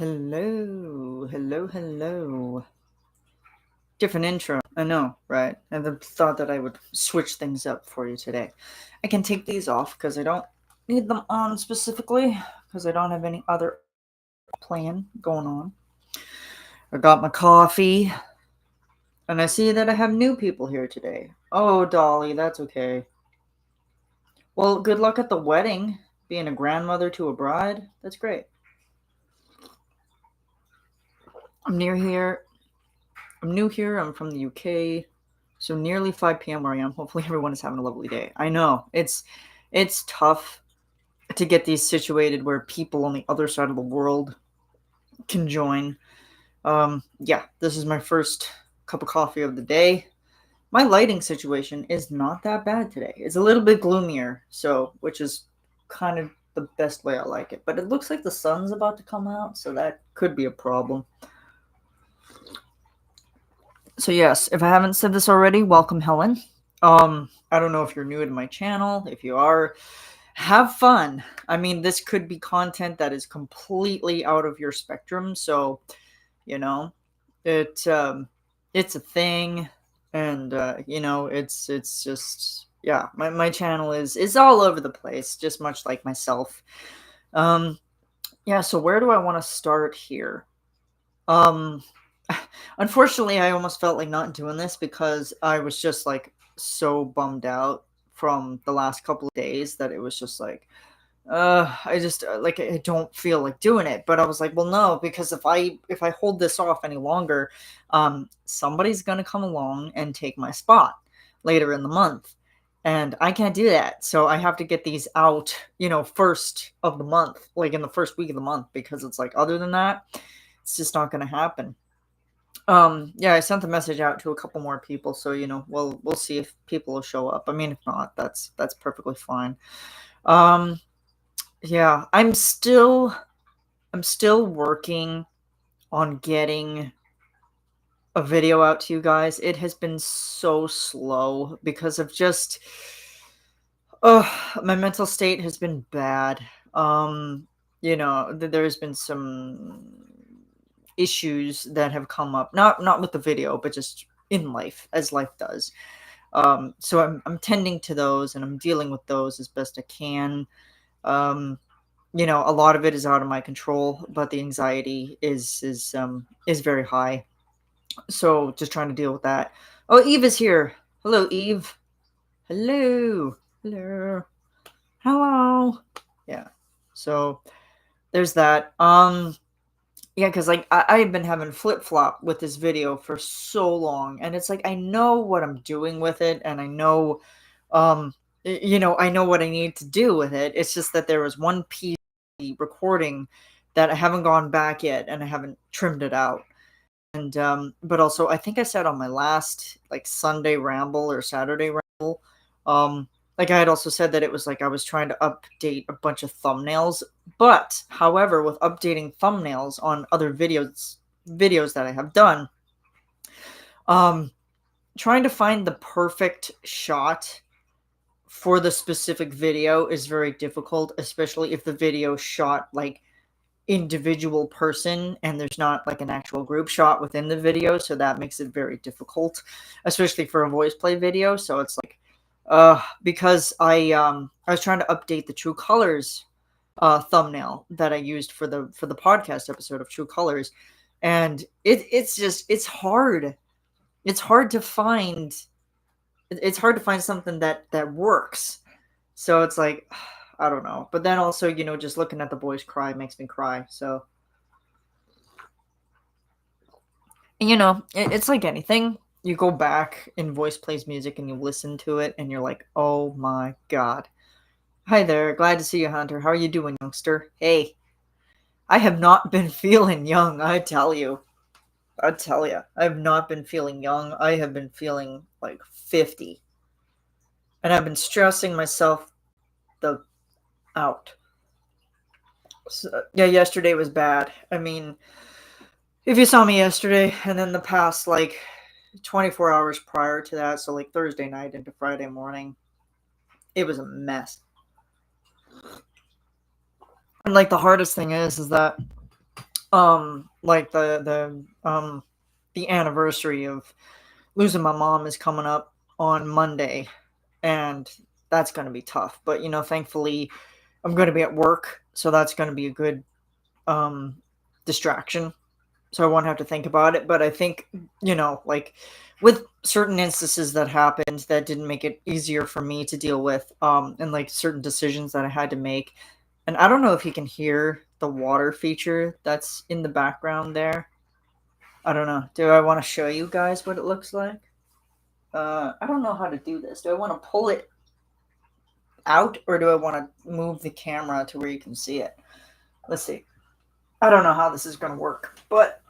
Hello, hello, hello. Different intro. I know, right? And the thought that I would switch things up for you today. I can take these off because I don't need them on specifically because I don't have any other plan going on. I got my coffee and I see that I have new people here today. Oh, Dolly, that's okay. Well, good luck at the wedding. Being a grandmother to a bride, that's great. I'm near here. I'm new here. I'm from the UK. So nearly 5 p.m. where I am. Hopefully everyone is having a lovely day. I know it's tough to get these situated where people on the other side of the world can join. Yeah, this is my first cup of coffee of the day. My lighting situation is not that bad today. It's a little bit gloomier, so which is kind of the best way I like it. But it looks like the sun's about to come out, so that could be a problem. So yes, if I haven't said this already, welcome Helen. I don't know if you're new to my channel. If you are, have fun. I mean, this could be content that is completely out of your spectrum, so you know, it it's a thing, and it's just yeah. My channel is all over the place, just much like myself. Um, yeah. So where do I want to start here? Um, Unfortunately, I almost felt like not doing this because I was just like so bummed out from the last couple of days that it was just like, I just like I don't feel like doing it. But I was like, well, no, because if I hold this off any longer, somebody's gonna come along and take my spot later in the month. And I can't do that. So I have to get these out, first of the month, like in the first week of the month, because it's like other than that, it's just not gonna happen. Yeah, I sent the message out to a couple more people, so we'll see if people will show up. I mean, if not, that's perfectly fine. Um, yeah, I'm still working on getting a video out to you guys. It has been so slow because of just my mental state has been bad. There's been some issues that have come up, not with the video, but just in life, as life does. So I'm tending to those and I'm dealing with those as best I can. Um, a lot of it is out of my control, but the anxiety is very high. So just trying to deal with that. Oh, Eve is here. Hello, Eve. Hello. Hello. Hello. Yeah. So there's that. Yeah, because like I've been having flip flop with this video for so long, and it's like I know what I'm doing with it, and I know, I know what I need to do with it. It's just that there was one piece of the recording that I haven't gone back yet, and I haven't trimmed it out. And but also I think I said on my last like Sunday ramble or Saturday ramble, like I had also said that it was like I was trying to update a bunch of thumbnails. But however, with updating thumbnails on other videos that I have done, um trying to find the perfect shot for the specific video is very difficult, especially if the video shot like individual person and there's not like an actual group shot within the video, so that makes it very difficult, especially for a voice play video. So it's like because I was trying to update the True Colors thumbnail that I used for the podcast episode of True Colors, and it's hard. It's hard to find something that works. So it's like I don't know. But then also, just looking at the boys cry makes me cry. So it's like anything. You go back in voice plays music and you listen to it and you're like, "Oh my god." Hi there. Glad to see you, Hunter. How are you doing, youngster? Hey. I have not been feeling young, I tell you. I tell you. I have not been feeling young. I have been feeling like 50. And I've been stressing myself the out. So, yeah, yesterday was bad. I mean, if you saw me yesterday and then the past like 24 hours prior to that, so like Thursday night into Friday morning, it was a mess. And like the hardest thing is that Like the anniversary of losing my mom is coming up on Monday, and that's going to be tough. But thankfully, I'm going to be at work, so that's going to be a good um distraction, so I won't have to think about it. But I think, like with certain instances that happened that didn't make it easier for me to deal with, and like certain decisions that I had to make. And I don't know if you can hear the water feature that's in the background there. I don't know. Do I want to show you guys what it looks like? I don't know how to do this. Do I want to pull it out, or do I want to move the camera to where you can see it? Let's see. I don't know how this is going to work, but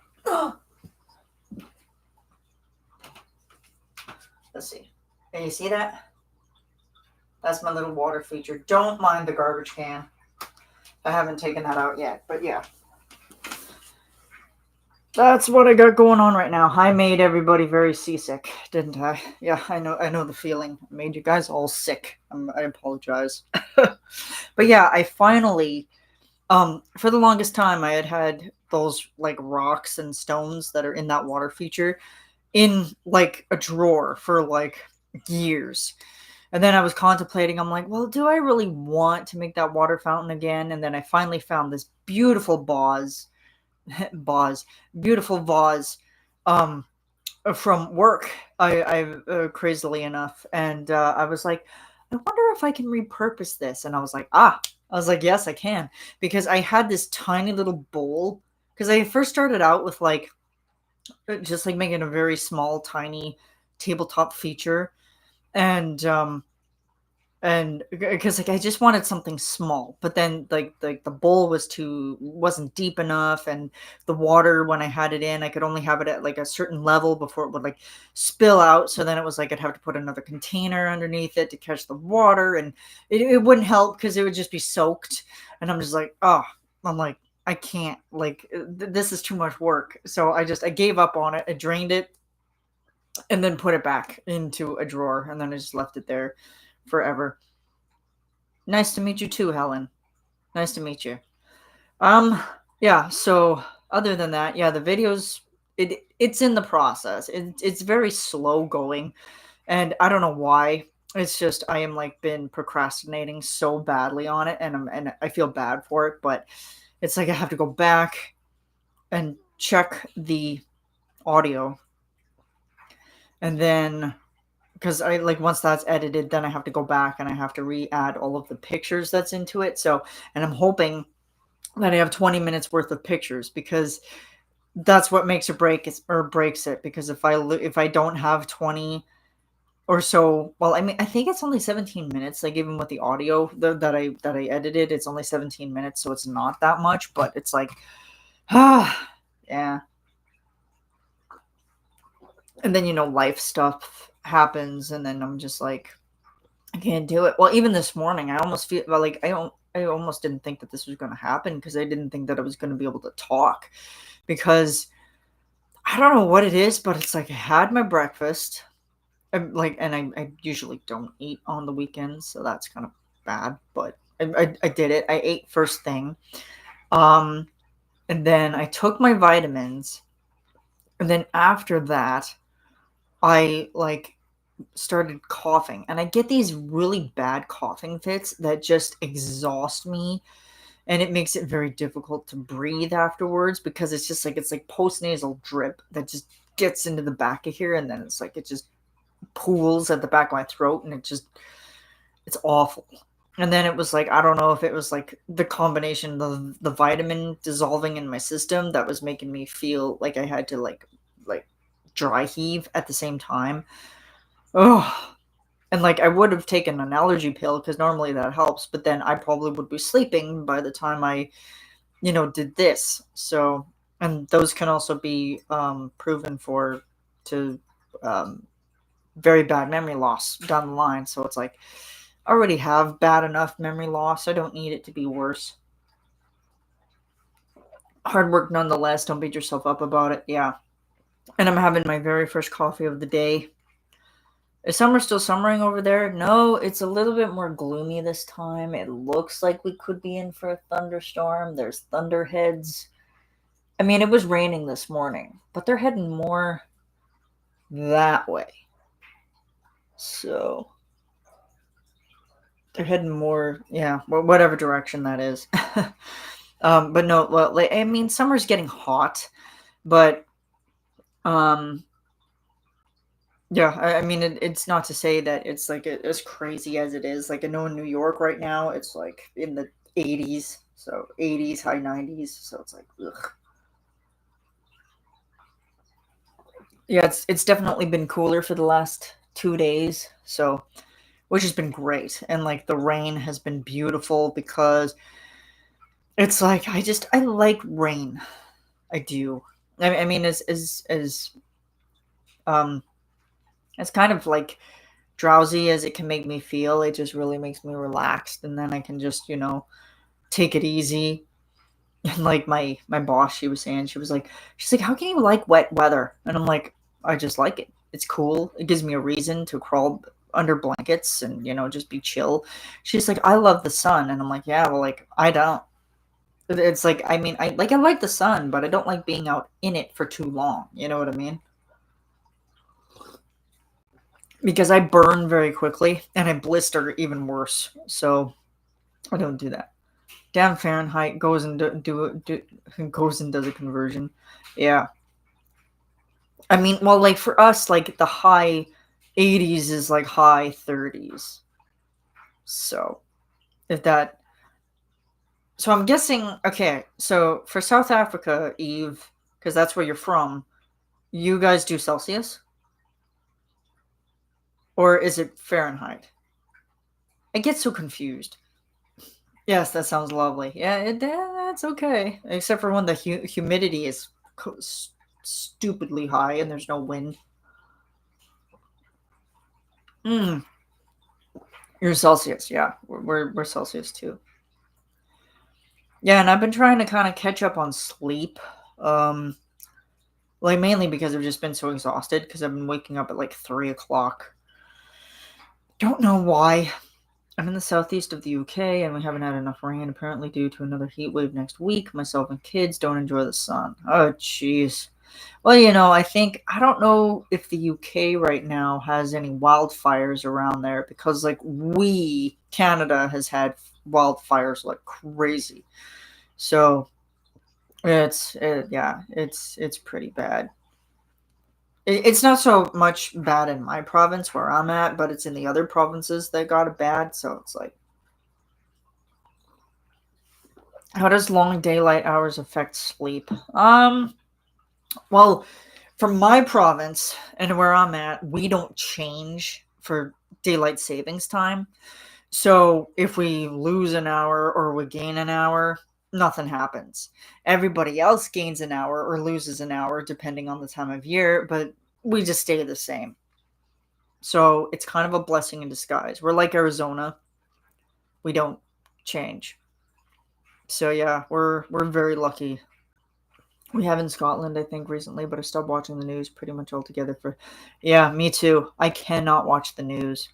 let's see. Can you see that? That's my little water feature. Don't mind the garbage can. I haven't taken that out yet, but yeah. That's what I got going on right now. I made everybody very seasick, didn't I? Yeah, I know the feeling. I made you guys all sick. I apologize. But yeah, I finally, for the longest time, I had those like rocks and stones that are in that water feature in like a drawer for like years. And then I was contemplating, I'm like, well, do I really want to make that water fountain again? And then I finally found this beautiful vase, beautiful vase, um, from work. Crazily enough, and I was like, I wonder if I can repurpose this. And I was like, yes, I can, because I had this tiny little bowl. Because I first started out with like just like making a very small, tiny tabletop feature, and because like I just wanted something small, but then like the bowl wasn't deep enough, and the water, when I had it in, I could only have it at like a certain level before it would like spill out. So then it was like I'd have to put another container underneath it to catch the water, and it wouldn't help because it would just be soaked. And I'm just like, oh, I'm like, I can't, like this is too much work. So I gave up on it. I drained it and then put it back into a drawer, and then I just left it there forever. Nice to meet you too, Helen. Nice to meet you. Um, yeah, so other than that, yeah, the videos, it's in the process. It's very slow going, and I don't know why. It's just I am like been procrastinating so badly on it, and I feel bad for it, but it's like I have to go back and check the audio, and then because I like once that's edited, then I have to go back and I have to re-add all of the pictures that's into it. So, and I'm hoping that I have 20 minutes worth of pictures, because that's what makes or breaks it. Because if I don't have 20 or so, well, I mean, I think it's only 17 minutes. Like even with the audio that I edited, it's only 17 minutes, so it's not that much. But it's like, yeah. And then life stuff happens, and then I'm just like, I can't do it. Well, even this morning, I almost feel like I almost didn't think that this was going to happen, because I didn't think that I was going to be able to talk, because I don't know what it is, but it's like I had my breakfast, and I usually don't eat on the weekends, so that's kind of bad, but I did it. I ate first thing, um, and then I took my vitamins, and then after that, I like started coughing, and I get these really bad coughing fits that just exhaust me, and it makes it very difficult to breathe afterwards, because it's like post-nasal drip that just gets into the back of here, and then it's like it just pools at the back of my throat, and it's awful. And then it was like, I don't know if it was like the combination of the vitamin dissolving in my system that was making me feel like I had to like dry heave at the same time. Oh, and like I would have taken an allergy pill, because normally that helps, but then I probably would be sleeping by the time I, did this. So, and those can also be proven to very bad memory loss down the line. So it's like I already have bad enough memory loss. I don't need it to be worse. Hard work nonetheless. Don't beat yourself up about it. Yeah. And I'm having my very first coffee of the day. Is summer still summering over there? No, it's a little bit more gloomy this time. It looks like we could be in for a thunderstorm. There's thunderheads I mean, it was raining this morning, but they're heading more that way. So they're heading more, yeah, whatever direction that is. But no, well, like, I mean, summer's getting hot, but um, yeah, I mean, it's not to say that it's like as crazy as it is. Like I know in New York right now, it's like in the 80s, so 80s, high 90s. So it's like, ugh. Yeah, it's definitely been cooler for the last 2 days, so which has been great. And like the rain has been beautiful because it's like I like rain. I do. I mean, as um as kind of like drowsy as it can make me feel, it just really makes me relaxed, and then I can just take it easy. And like my boss, she was saying, she's like, how can you like wet weather? And I'm like, I just like it. It's cool. It gives me a reason to crawl under blankets and just be chill. She's like, I love the sun, and I'm like, yeah, well, like I don't. It's like, I mean, I like the sun, but I don't like being out in it for too long. You know what I mean? Because I burn very quickly and I blister even worse. So I don't do that. Damn, Fahrenheit goes and goes and does a conversion. Yeah, I mean, well, like for us, like the high 80s is like high 30s. So if that, so I'm guessing. Okay, so for South Africa, Eve, because that's where you're from, you guys do Celsius, or is it Fahrenheit? I get so confused. Yes, that sounds lovely. Yeah, that's okay. Except for when the humidity is stupidly high and there's no wind. Mm, you're Celsius, yeah. We're Celsius too. Yeah, and I've been trying to kind of catch up on sleep. Um, like mainly because I've just been so exhausted because I've been waking up at like 3 o'clock. Don't know why. I'm in the southeast of the UK and we haven't had enough rain apparently due to another heat wave next week. Myself and kids don't enjoy the sun. Oh, jeez. Well, I don't know if the UK right now has any wildfires around there because, like, Canada has had wildfires like crazy. So yeah, it's pretty bad. It's not so much bad in my province where I'm at, but it's in the other provinces that got it bad. So it's like, how does long daylight hours affect sleep? Well, from my province and where I'm at, we don't change for daylight savings time. So if we lose an hour or we gain an hour, nothing happens. Everybody else gains an hour or loses an hour depending on the time of year, but we just stay the same. So it's kind of a blessing in disguise. We're like Arizona. We don't change. So yeah, we're very lucky. We have in Scotland, I think, recently, but I stopped watching the news pretty much altogether for. Yeah, me too. I cannot watch the news.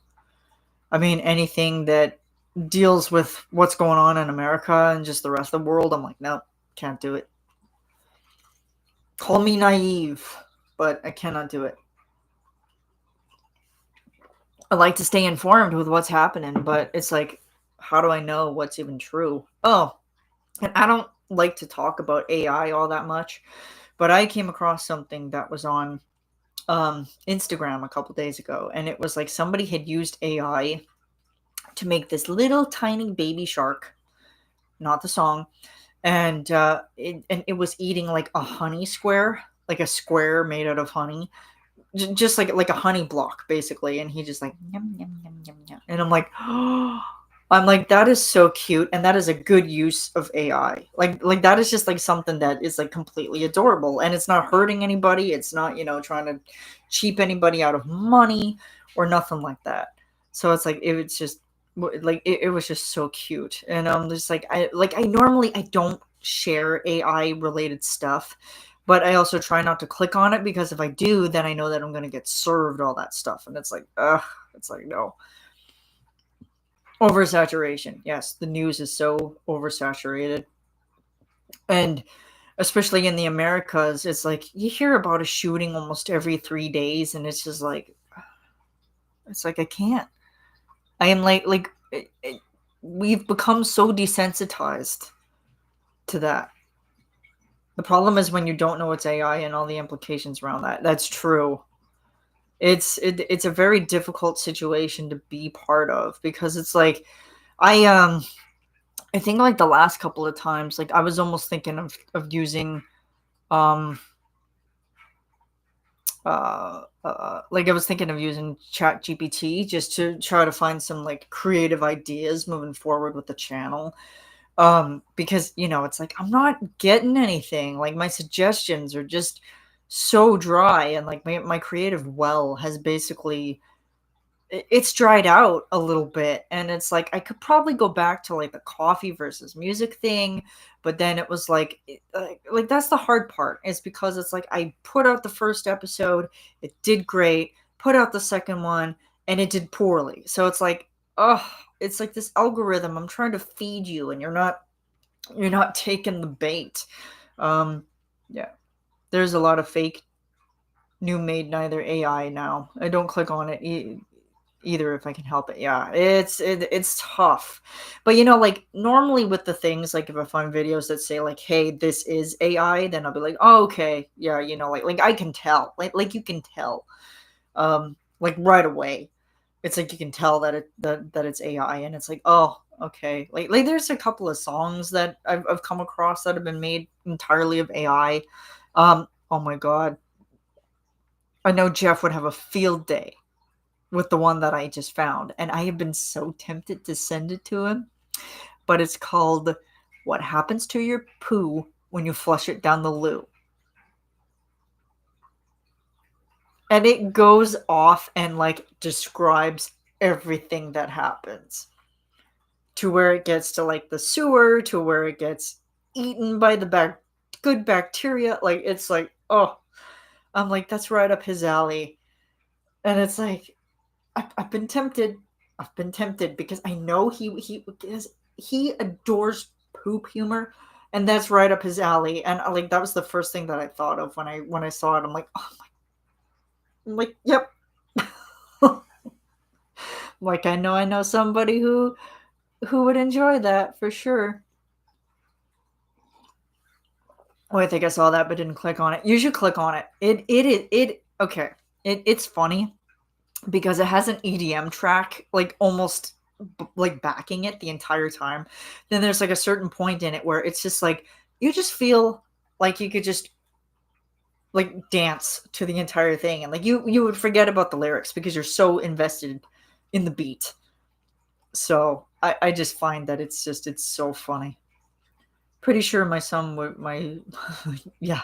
I mean, anything that deals with what's going on in America and just the rest of the world, I'm like, no, can't do it. Call me naive, but I cannot do it. I like to stay informed with what's happening, but it's like, how do I know what's even true? Oh, and I don't like to talk about AI all that much, but I came across something that was on Instagram a couple days ago, and it was like somebody had used AI to make this little tiny baby shark, not the song, and it was eating like a honey square, like a square made out of honey, just like a honey block basically, and he just like yum yum yum yum yum, and I'm like, oh, I'm like, that is so cute, and that is a good use of AI. Like that is just like something that is like completely adorable, and it's not hurting anybody. It's not trying to cheap anybody out of money or nothing like that. So it's like it was just like it was just so cute, and I'm just like I normally I don't share AI related stuff, but I also try not to click on it because if I do, then I know that I'm going to get served all that stuff, and it's like ugh, it's like no. Oversaturation. Yes, the news is so oversaturated. And especially in the Americas. It's like you hear about a shooting almost every 3 days, and it's just like, it's like I can't. I am we've become so desensitized to that. The problem is when you don't know it's AI and all the implications around that. That's true. It's a very difficult situation to be part of, because it's like I I think like the last couple of times, like I was almost thinking of using um like I was thinking of using Chat GPT just to try to find some like creative ideas moving forward with the channel. Because it's like I'm not getting anything. Like my suggestions are just so dry, and like my creative well has basically it's dried out a little bit, and it's like I could probably go back to like the coffee versus music thing, but then it was like like that's the hard part, is because it's like I put out the first episode, it did great, put out the second one, and it did poorly. So it's like, oh, it's like this algorithm I'm trying to feed you, and you're not taking the bait. Yeah, there's a lot of fake new made neither AI now. I don't click on it either if I can help it. Yeah, it's tough. But like normally with the things, like if I find videos that say like, "Hey, this is AI," then I'll be like, "Oh, okay, yeah," like I can tell, like you can tell, like right away. It's like you can tell that it's AI, and it's like, oh, okay. Like there's a couple of songs that I've come across that have been made entirely of AI. Oh my god, I know Jeff would have a field day with the one that I just found, and I have been so tempted to send it to him, but it's called "What Happens to Your Poo When You Flush It Down the Loo." And it goes off and like describes everything that happens, to where it gets to like the sewer, to where it gets eaten by the good bacteria. Like it's like, oh, I'm like, that's right up his alley. And it's like, I've been tempted. I've been tempted because I know he adores poop humor, and that's right up his alley. And like that was the first thing that I thought of when I saw it. I'm like, oh my, I'm like, yep. Like I know somebody who would enjoy that for sure. Oh, I think I saw that, but didn't click on it. You should click on it. It okay. It's funny because it has an EDM track like almost like backing it the entire time. Then there's like a certain point in it where it's just like you just feel like you could just like dance to the entire thing, and like you would forget about the lyrics because you're so invested in the beat. So I just find that it's so funny. Pretty sure my son would my yeah.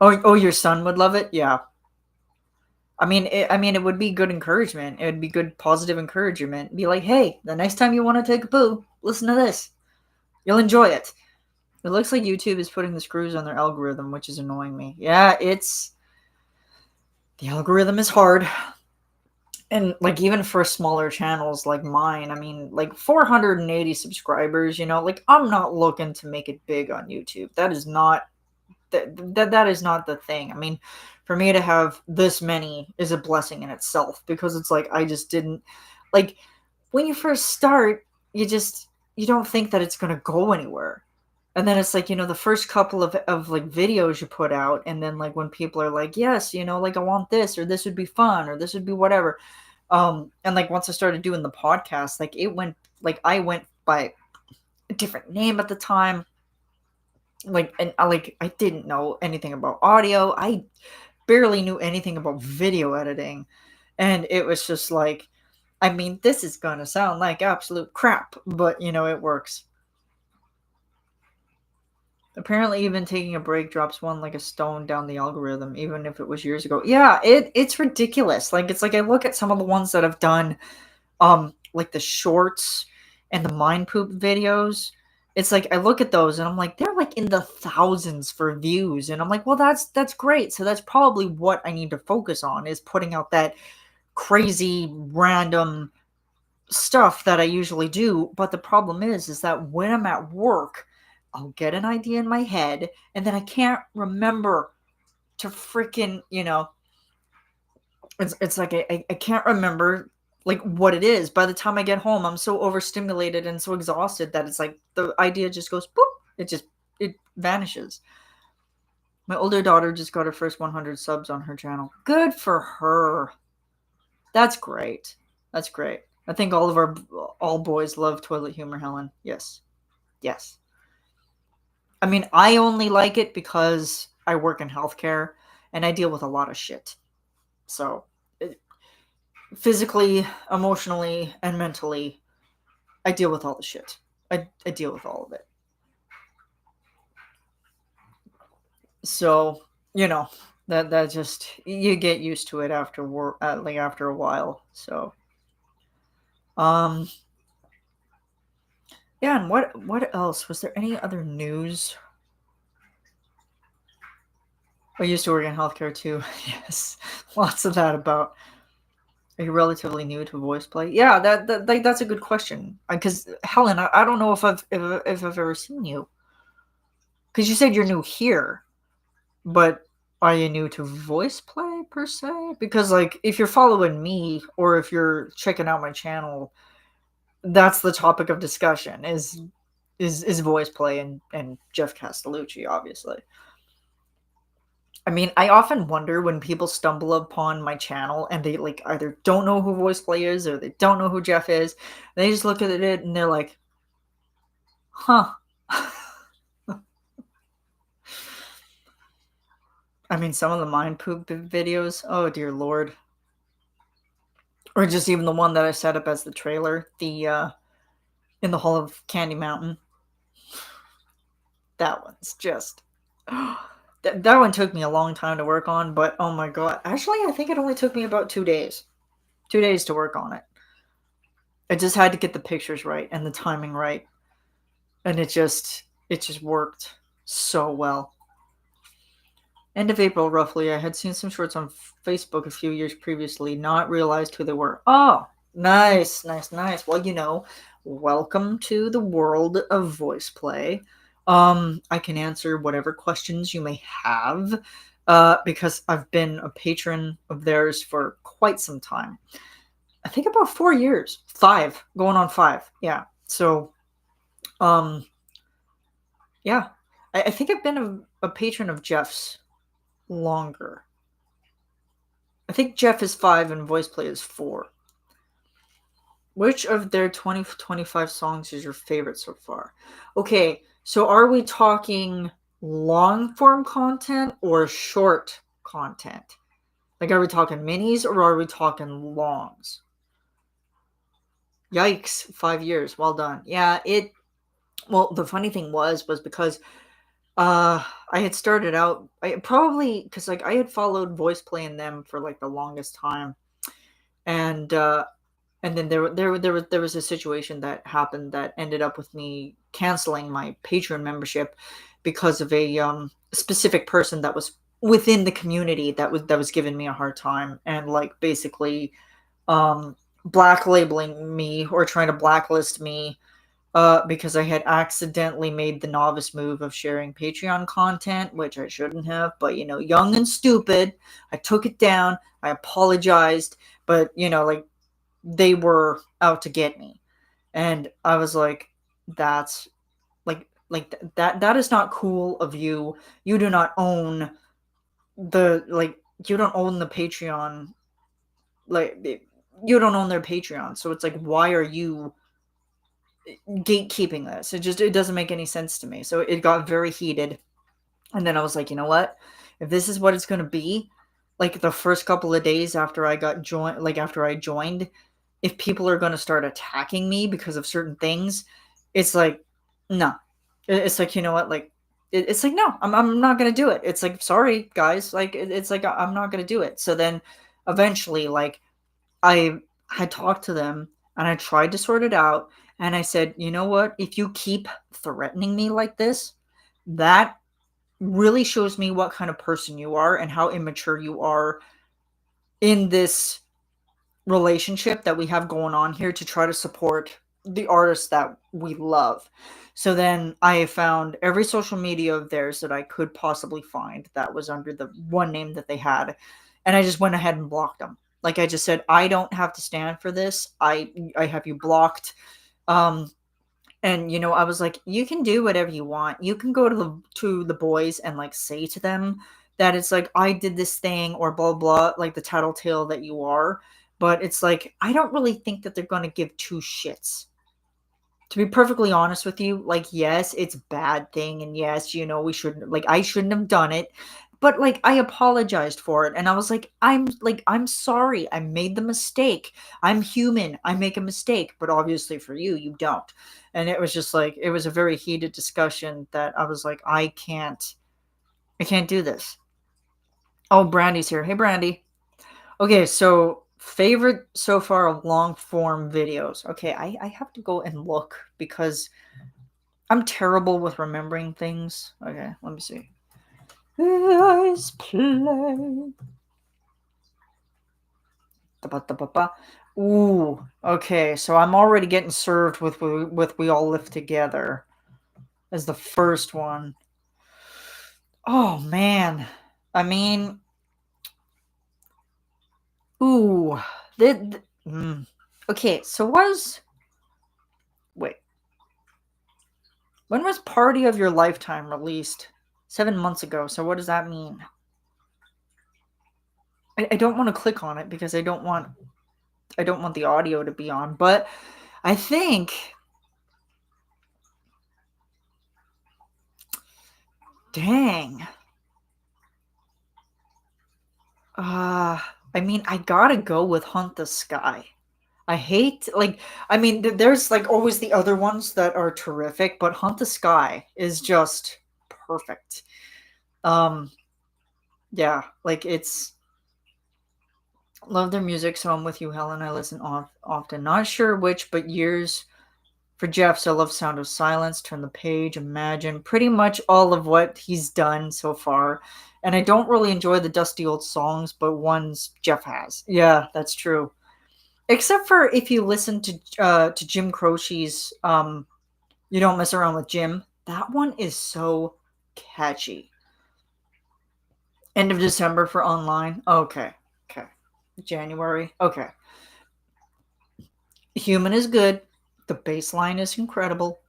Oh, your son would love it. Yeah. I mean, it would be good encouragement. It would be good positive encouragement. Be like, hey, the next time you want to take a poo, listen to this. You'll enjoy it. It looks like YouTube is putting the screws on their algorithm, which is annoying me. Yeah, the algorithm is hard. And like even for smaller channels like mine, I mean, like 480 subscribers, like I'm not looking to make it big on YouTube. That is not the thing. I mean, for me to have this many is a blessing in itself, because it's like I just didn't like when you first start, you don't think that it's going to go anywhere. And then it's like, the first couple of like videos you put out, and then like when people are like, "Yes, like I want this, or this would be fun, or this would be whatever." And like once I started doing the podcast, like I went by a different name at the time, like, and I didn't know anything about audio. I barely knew anything about video editing, and it was just like, I mean, this is gonna sound like absolute crap, but it works. Apparently, even taking a break drops one like a stone down the algorithm, even if it was years ago. Yeah, it's ridiculous. Like it's like I look at some of the ones that I've done, like the shorts and the mind poop videos. It's like I look at those and I'm like, they're like in the thousands for views, and I'm like, well, that's great. So that's probably what I need to focus on, is putting out that crazy random stuff that I usually do. But the problem is that when I'm at work, I'll get an idea in my head, and then I can't remember to freaking, it's like I can't remember like what it is. By the time I get home, I'm so overstimulated and so exhausted that it's like the idea just goes boop. It vanishes. My older daughter just got her first 100 subs on her channel. Good for her. That's great. That's great. I think all boys love toilet humor, Helen. Yes. Yes. I mean, I only like it because I work in healthcare and I deal with a lot of shit. So, physically, emotionally, and mentally, I deal with all the shit. I deal with all of it. So, that just you get used to it after work, like after a while. So, um, yeah. And what else was there? Any other news? I used to work in healthcare too. Yes, lots of that about. Are you relatively new to voice play? Yeah, that's a good question. Because Helen, I don't know if I've ever seen you. Because you said you're new here, but are you new to voice play per se? Because like if you're following me or if you're checking out my channel, that's the topic of discussion is voice play and Jeff Castellucci, obviously. I mean, I often wonder when people stumble upon my channel and they like either don't know who voice play is or they don't know who Jeff is. They just look at it and they're like, huh. I mean, some of the mind poop videos, oh dear lord. Or just even the one that I set up as the trailer, the in the Hall of Candy Mountain. That one's just that one took me a long time to work on, but oh my god. Actually, I think it only took me about 2 days. 2 days to work on it. I just had to get the pictures right and the timing right. And it just worked so well. End of April, roughly, I had seen some shorts on Facebook a few years previously, not realized who they were. Oh, nice, nice, nice. Well, welcome to the world of voice play. I can answer whatever questions you may have, because I've been a patron of theirs for quite some time. I think about 4 years, 5, going on 5. Yeah. So, um, yeah, I think I've been a patron of Jeff's longer. I think Jeff is 5 and voice play is 4. Which of their 2025 songs is your favorite so far? Okay, so are we talking long form content or short content? Like, are we talking minis or are we talking longs? Yikes, 5 years. Well done. Yeah, well, the funny thing was because I had started out, I probably, because like I had followed voice play in them for like the longest time. And then there was a situation that happened that ended up with me canceling my Patreon membership because of a specific person that was within the community that was giving me a hard time and like basically black labeling me or trying to blacklist me because I had accidentally made the novice move of sharing Patreon content, which I shouldn't have, but young and stupid, I took it down. I apologized, but like they were out to get me, and I was like, "That's that is not cool of you. You do not own you don't own the Patreon, you don't own their Patreon. So it's like, why are you gatekeeping this? It doesn't make any sense to me." So it got very heated, and then I was like, you know what? If this is what it's gonna be, like the first couple of days after after I joined, if people are gonna start attacking me because of certain things, it's like, no. It's like, you know what? Like, it's like, no, I'm not gonna do it. It's like, sorry guys, like it's like I'm not gonna do it. So then, eventually, like I had talked to them and I tried to sort it out, and I said, you know what? If you keep threatening me like this, that really shows me what kind of person you are and how immature you are in this relationship that we have going on here to try to support the artists that we love. So then I found every social media of theirs that I could possibly find that was under the one name that they had, and I just went ahead and blocked them. Like I just said, I don't have to stand for this. I have you blocked. Um, and I was like, you can do whatever you want. You can go to the boys and like say to them that it's like I did this thing or blah blah, like the tattletale that you are. But it's like I don't really think that they're gonna give two shits. To be perfectly honest with you, like yes, it's a bad thing, and yes, we shouldn't like I shouldn't have done it. But like I apologized for it and I was like I'm sorry. I made the mistake. I'm human. I make a mistake, but obviously for you, you don't. And it was just like it was a very heated discussion that I was like I can't do this. Oh, Brandy's here. Hey Brandy. Okay, so favorite so far of long form videos. Okay, I have to go and look because I'm terrible with remembering things. Okay, let me see. Let's play. Ba-ba-da-ba-ba. Ooh, okay. So I'm already getting served with We All Live Together as the first one. Oh man, I mean, ooh, okay. So wait, when was Party of Your Lifetime released? 7 months ago. So what does that mean? I don't want to click on it because I don't want the audio to be on, but I think dang. I mean, I gotta go with Hunt the Sky. I hate like I mean there's like always the other ones that are terrific, but Hunt the Sky is just perfect. Um yeah, like it's love their music, so I'm with you, Helen. I listen often. Not sure which, but years for Jeff's. I love Sound of Silence, Turn the Page, Imagine, pretty much all of what he's done so far. And I don't really enjoy the dusty old songs, but ones Jeff has. Yeah, that's true. Except for if you listen to Jim Croce's "You Don't Mess Around with Jim." That one is so catchy. End of December for online. Okay, okay. January. Okay. Human is good. The bass line is incredible.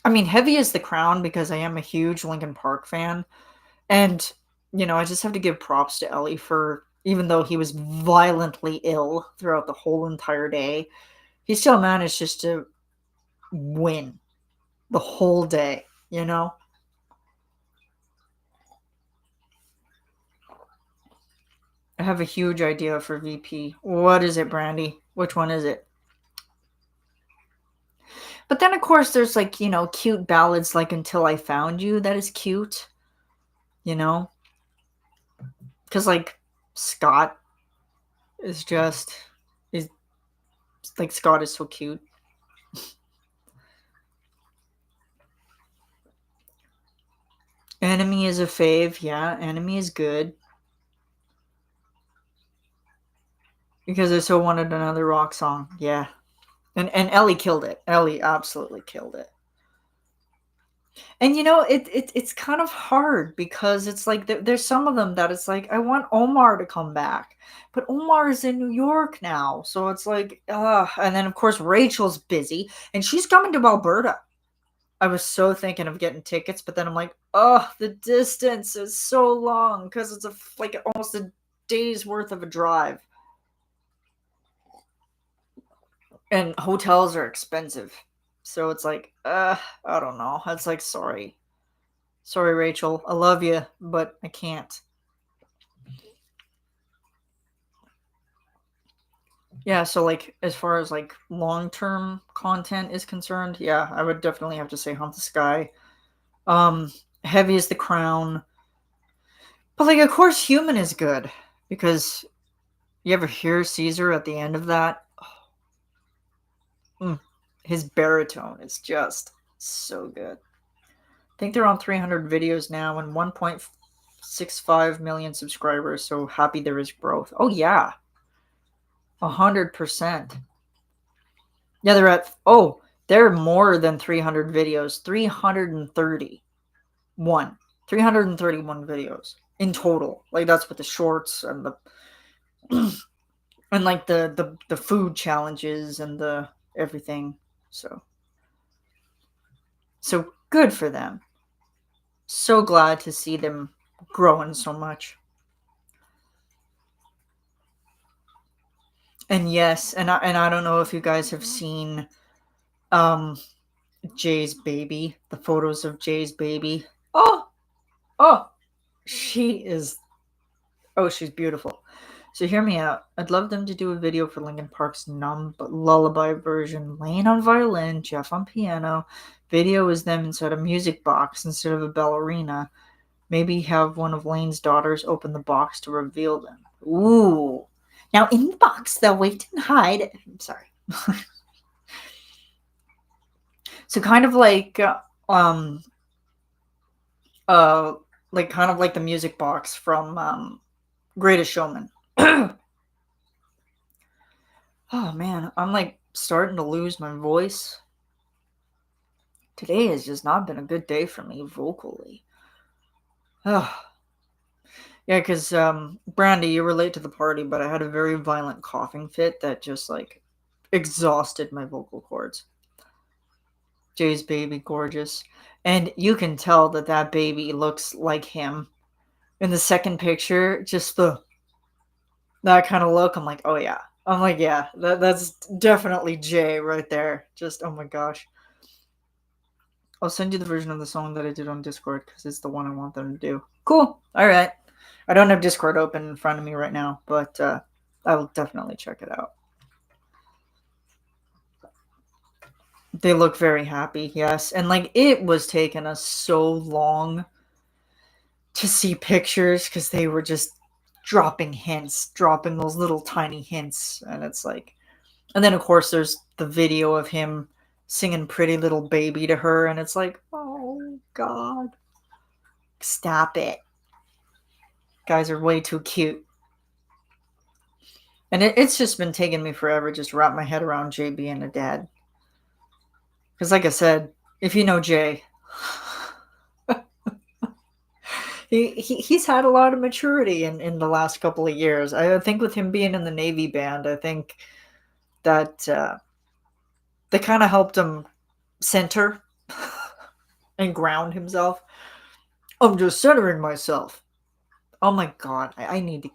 I mean, heavy is the crown because I am a huge Linkin Park fan. And, I just have to give props to Ellie for, even though he was violently ill throughout the whole entire day, he still managed just to win the whole day. I have a huge idea for VP. What is it, Brandy? Which one is it? But then, of course, there's like, cute ballads like Until I Found You that is cute, you know? Because, like, Scott is just, is like, Scott is so cute. Enemy is a fave. Yeah, Enemy is good. Because I so wanted another rock song. Yeah. And Ellie killed it. Ellie absolutely killed it. And it's kind of hard because it's like there's some of them that it's like I want Omar to come back, but Omar is in New York now, so it's like and then of course Rachel's busy and she's coming to Alberta. I was so thinking of getting tickets, but then I'm like, oh, the distance is so long because it's like almost a day's worth of a drive, and hotels are expensive, so it's like, I don't know. It's like sorry, Rachel. I love you, but I can't. Yeah, so like as far as like long-term content is concerned, yeah, I would definitely have to say Hunt the Sky. Um Heavy is the Crown. But like of course Human is good because you ever hear Caesar at the end of that? Mm, his baritone is just so good. I think they're on 300 videos now and 1.65 million subscribers, so happy there is growth. Oh yeah. 100%. Yeah, they're more than 300 videos. 331. 331 videos in total. Like that's with the shorts and the and like the food challenges and the everything. So good for them. So glad to see them growing so much. And yes, and I don't know if you guys have seen um Jay's baby, the photos of Jay's baby. Oh, oh, she is she's beautiful. So hear me out. I'd love them to do a video for Linkin Park's Numb but lullaby version. Layne on violin, Jeff on piano. Video is them inside a music box instead of a ballerina. Maybe have one of Layne's daughters open the box to reveal them. Ooh. Now in the box, they'll wait and hide. I'm sorry. So kind of um uh like kind of like the music box from Greatest Showman. Oh man, I'm like starting to lose my voice. Today has just not been a good day for me vocally. Oh. Yeah, because Brandy, you were late to the party, but I had a very violent coughing fit that just like exhausted my vocal cords. Jay's baby, gorgeous. And you can tell that that baby looks like him. In the second picture, just that kind of look, I'm like, oh yeah. I'm like, yeah, that's definitely Jay right there. Just, oh my gosh. I'll send you the version of the song that I did on Discord because it's the one I want them to do. Cool. All right. I don't have Discord open in front of me right now, but I will definitely check it out. They look very happy, yes. And like it was taking us so long to see pictures because they were just dropping hints, dropping those little tiny hints. And it's like, and then of course there's the video of him singing Pretty Little Baby to her. And it's like, oh God, stop it. Guys are way too cute. And it's just been taking me forever just to wrap my head around Jay being a dad. Because, like I said, if you know Jay, he's had a lot of maturity in the last couple of years. I think with him being in the Navy band, I think that they kind of helped him center and ground himself. I'm just centering myself. Oh my God, I need to,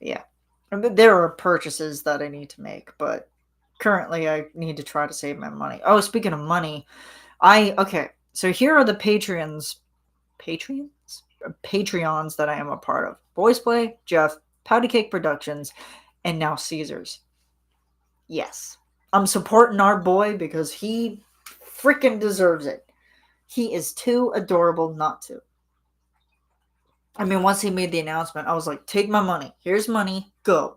yeah. There are purchases that I need to make, but currently I need to try to save my money. Oh, speaking of money, okay. So here are the Patreons that I am a part of. Boys Play, Jeff, Powdy Cake Productions, and now Caesars. Yes. I'm supporting our boy because he freaking deserves it. He is too adorable not to. I mean, once he made the announcement, I was like, take my money. Here's money. Go.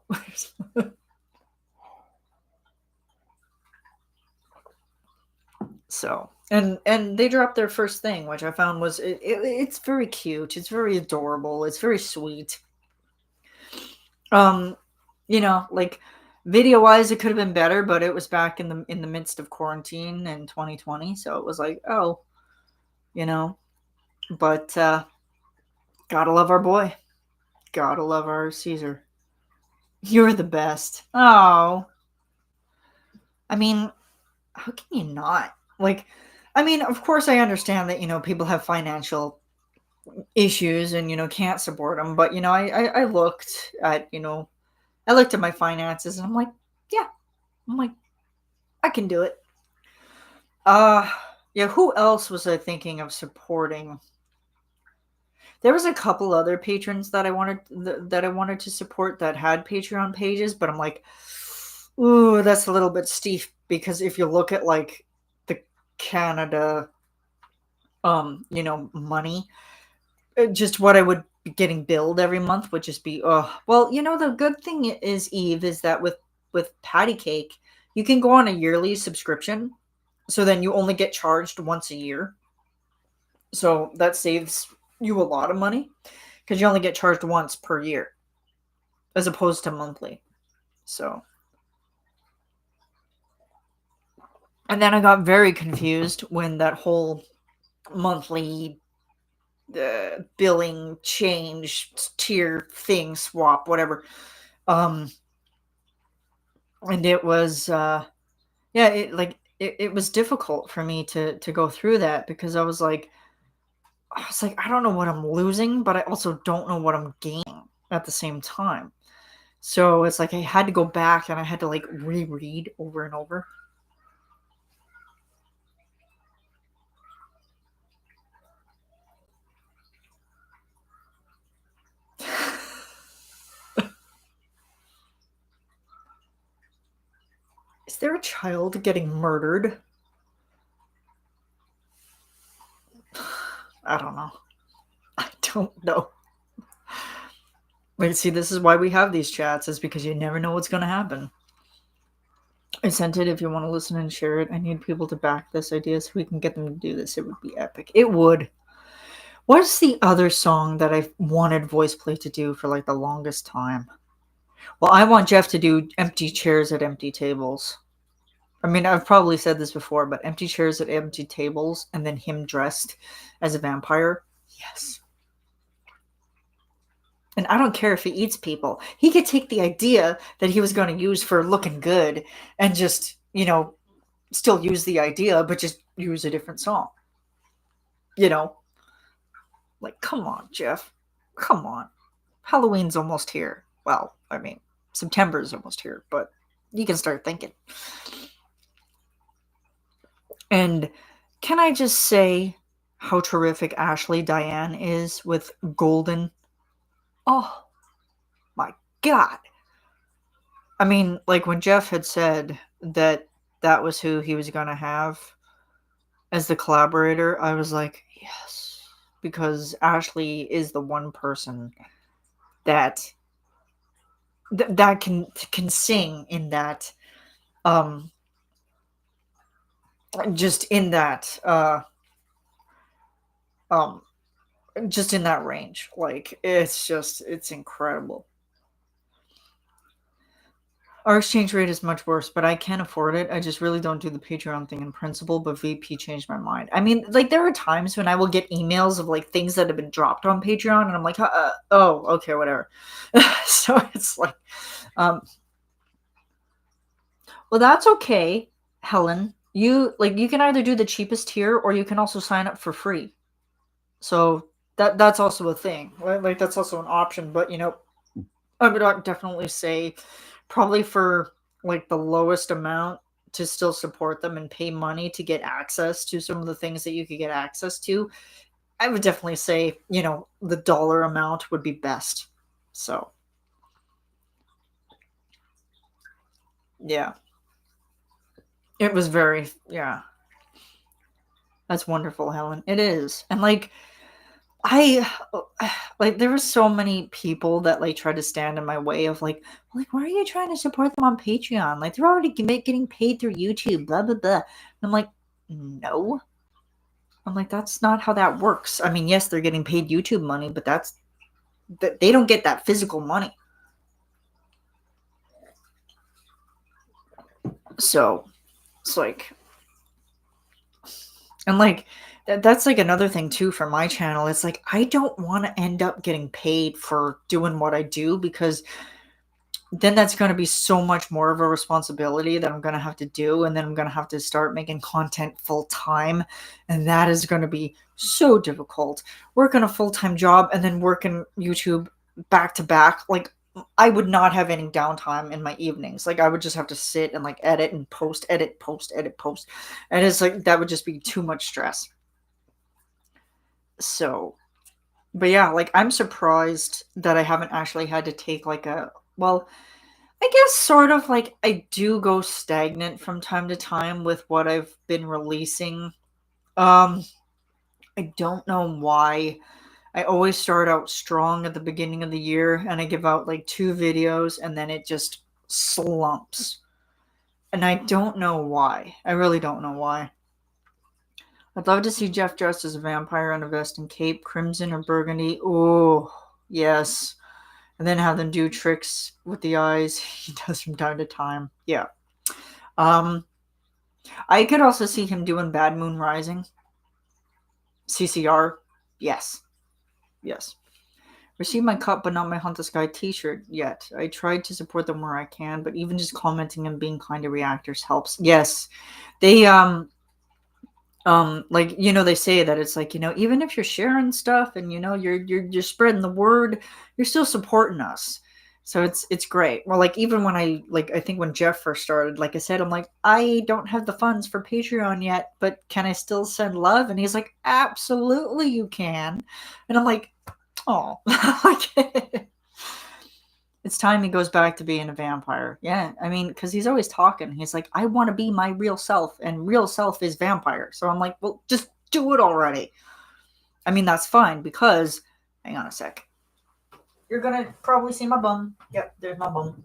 So, and they dropped their first thing, which I found was it's very cute. It's very adorable. It's very sweet. Um, like video wise, it could have been better, but it was back in the midst of quarantine in 2020, so it was like, oh, you know, but gotta love our boy. Gotta love our Caesar. You're the best. Oh, I mean, how can you not? Like, I mean, of course, I understand that people have financial issues and can't support them, but I looked at I looked at my finances and I'm like, yeah, I'm like, I can do it. Uh, yeah. Who else was I thinking of supporting? There was a couple other patrons that I wanted to support that had Patreon pages, but I'm like, ooh, that's a little bit steep because if you look at like the Canada, money, just what I would be getting billed every month would just be, oh, well, the good thing is Eve is that with Patty Cake, you can go on a yearly subscription, so then you only get charged once a year. So that saves you a lot of money because you only get charged once per year as opposed to monthly. So And then I got very confused when that whole monthly billing change tier thing swap, whatever. Um, and it was yeah, it was difficult for me to go through that because I was like, I don't know what I'm losing, but I also don't know what I'm gaining at the same time. So it's like I had to go back and I had to like reread over and over. Is there a child getting murdered? I don't know. I don't know. Wait, see, this is why we have these chats, is because you never know what's going to happen. I sent it if you want to listen and share it. I need people to back this idea so we can get them to do this. It would be epic. It would. What's the other song that I wanted voice play to do for like the longest time? Well, I want Jeff to do empty chairs at empty tables. I mean, I've probably said this before, but empty chairs at empty tables and then him dressed as a vampire. Yes. And I don't care if he eats people. He could take the idea that he was going to use for looking good and just, still use the idea, but just use a different song. You know? Like, come on, Jeff. Come on. Halloween's almost here. Well, I mean, September's almost here, but you can start thinking. And can I just say how terrific Ashley Diane is with Golden? Oh my God. I mean, like when Jeff had said that that was who he was going to have as the collaborator, I was like, yes, because Ashley is the one person that that can sing in that um just in that um just in that range. Like it's incredible. Our exchange rate is much worse, but I can't afford it. I just really don't do the Patreon thing in principle, but VP changed my mind. I mean, like, there are times when I will get emails of, like, things that have been dropped on Patreon, and I'm like, oh, okay, whatever. So it's like, um, well, that's okay, Helen. You can either do the cheapest tier, or you can also sign up for free. So that's also a thing, right? Like, that's also an option, but, I would definitely say probably for like the lowest amount to still support them and pay money to get access to some of the things that you could get access to. I would definitely say, the dollar amount would be best. So, yeah. It was yeah. That's wonderful, Helen. It is. And like I like there were so many people that like try to stand in my way of like why are you trying to support them on Patreon? Like they're already getting paid through YouTube, blah blah blah. And I'm like, no. I'm like, that's not how that works. I mean, yes, they're getting paid YouTube money, but they don't get that physical money. So it's like, and like that's like another thing too for my channel. It's like I don't want to end up getting paid for doing what I do because then that's going to be so much more of a responsibility that I'm going to have to do. And then I'm going to have to start making content full time. And that is going to be so difficult. Working a full time job and then working YouTube back to back. Like, I would not have any downtime in my evenings. Like, I would just have to sit and like edit and post, edit, post, edit, post. And it's like, that would just be too much stress. So, but yeah, like, I'm surprised that I haven't actually had to take like well, I guess sort of like I do go stagnant from time to time with what I've been releasing. Um, I don't know why. I always start out strong at the beginning of the year and I give out like 2 videos and then it just slumps. And I don't know why. I really don't know why. I'd love to see Jeff dressed as a vampire in a vest and cape, crimson or burgundy. Oh, yes. And then have them do tricks with the eyes he does from time to time. Yeah. Um, I could also see him doing Bad Moon Rising. CCR. Yes. Yes. Received my cup, but not my Hunt the Sky t-shirt yet. I tried to support them where I can, but even just commenting and being kind to reactors helps. Yes. They, like, they say that it's like, even if you're sharing stuff and, you're spreading the word, you're still supporting us. So it's great. Well, like, even when I think when Jeff first started, like I said, I'm like, I don't have the funds for Patreon yet, but can I still send love? And he's like, absolutely you can. And I'm like, oh, it's time he goes back to being a vampire. Yeah, I mean, because he's always talking. He's like, I want to be my real self, and real self is vampire. So I'm like, well, just do it already. I mean, that's fine because, hang on a sec. You're going to probably see my bum. Yep, there's my bum.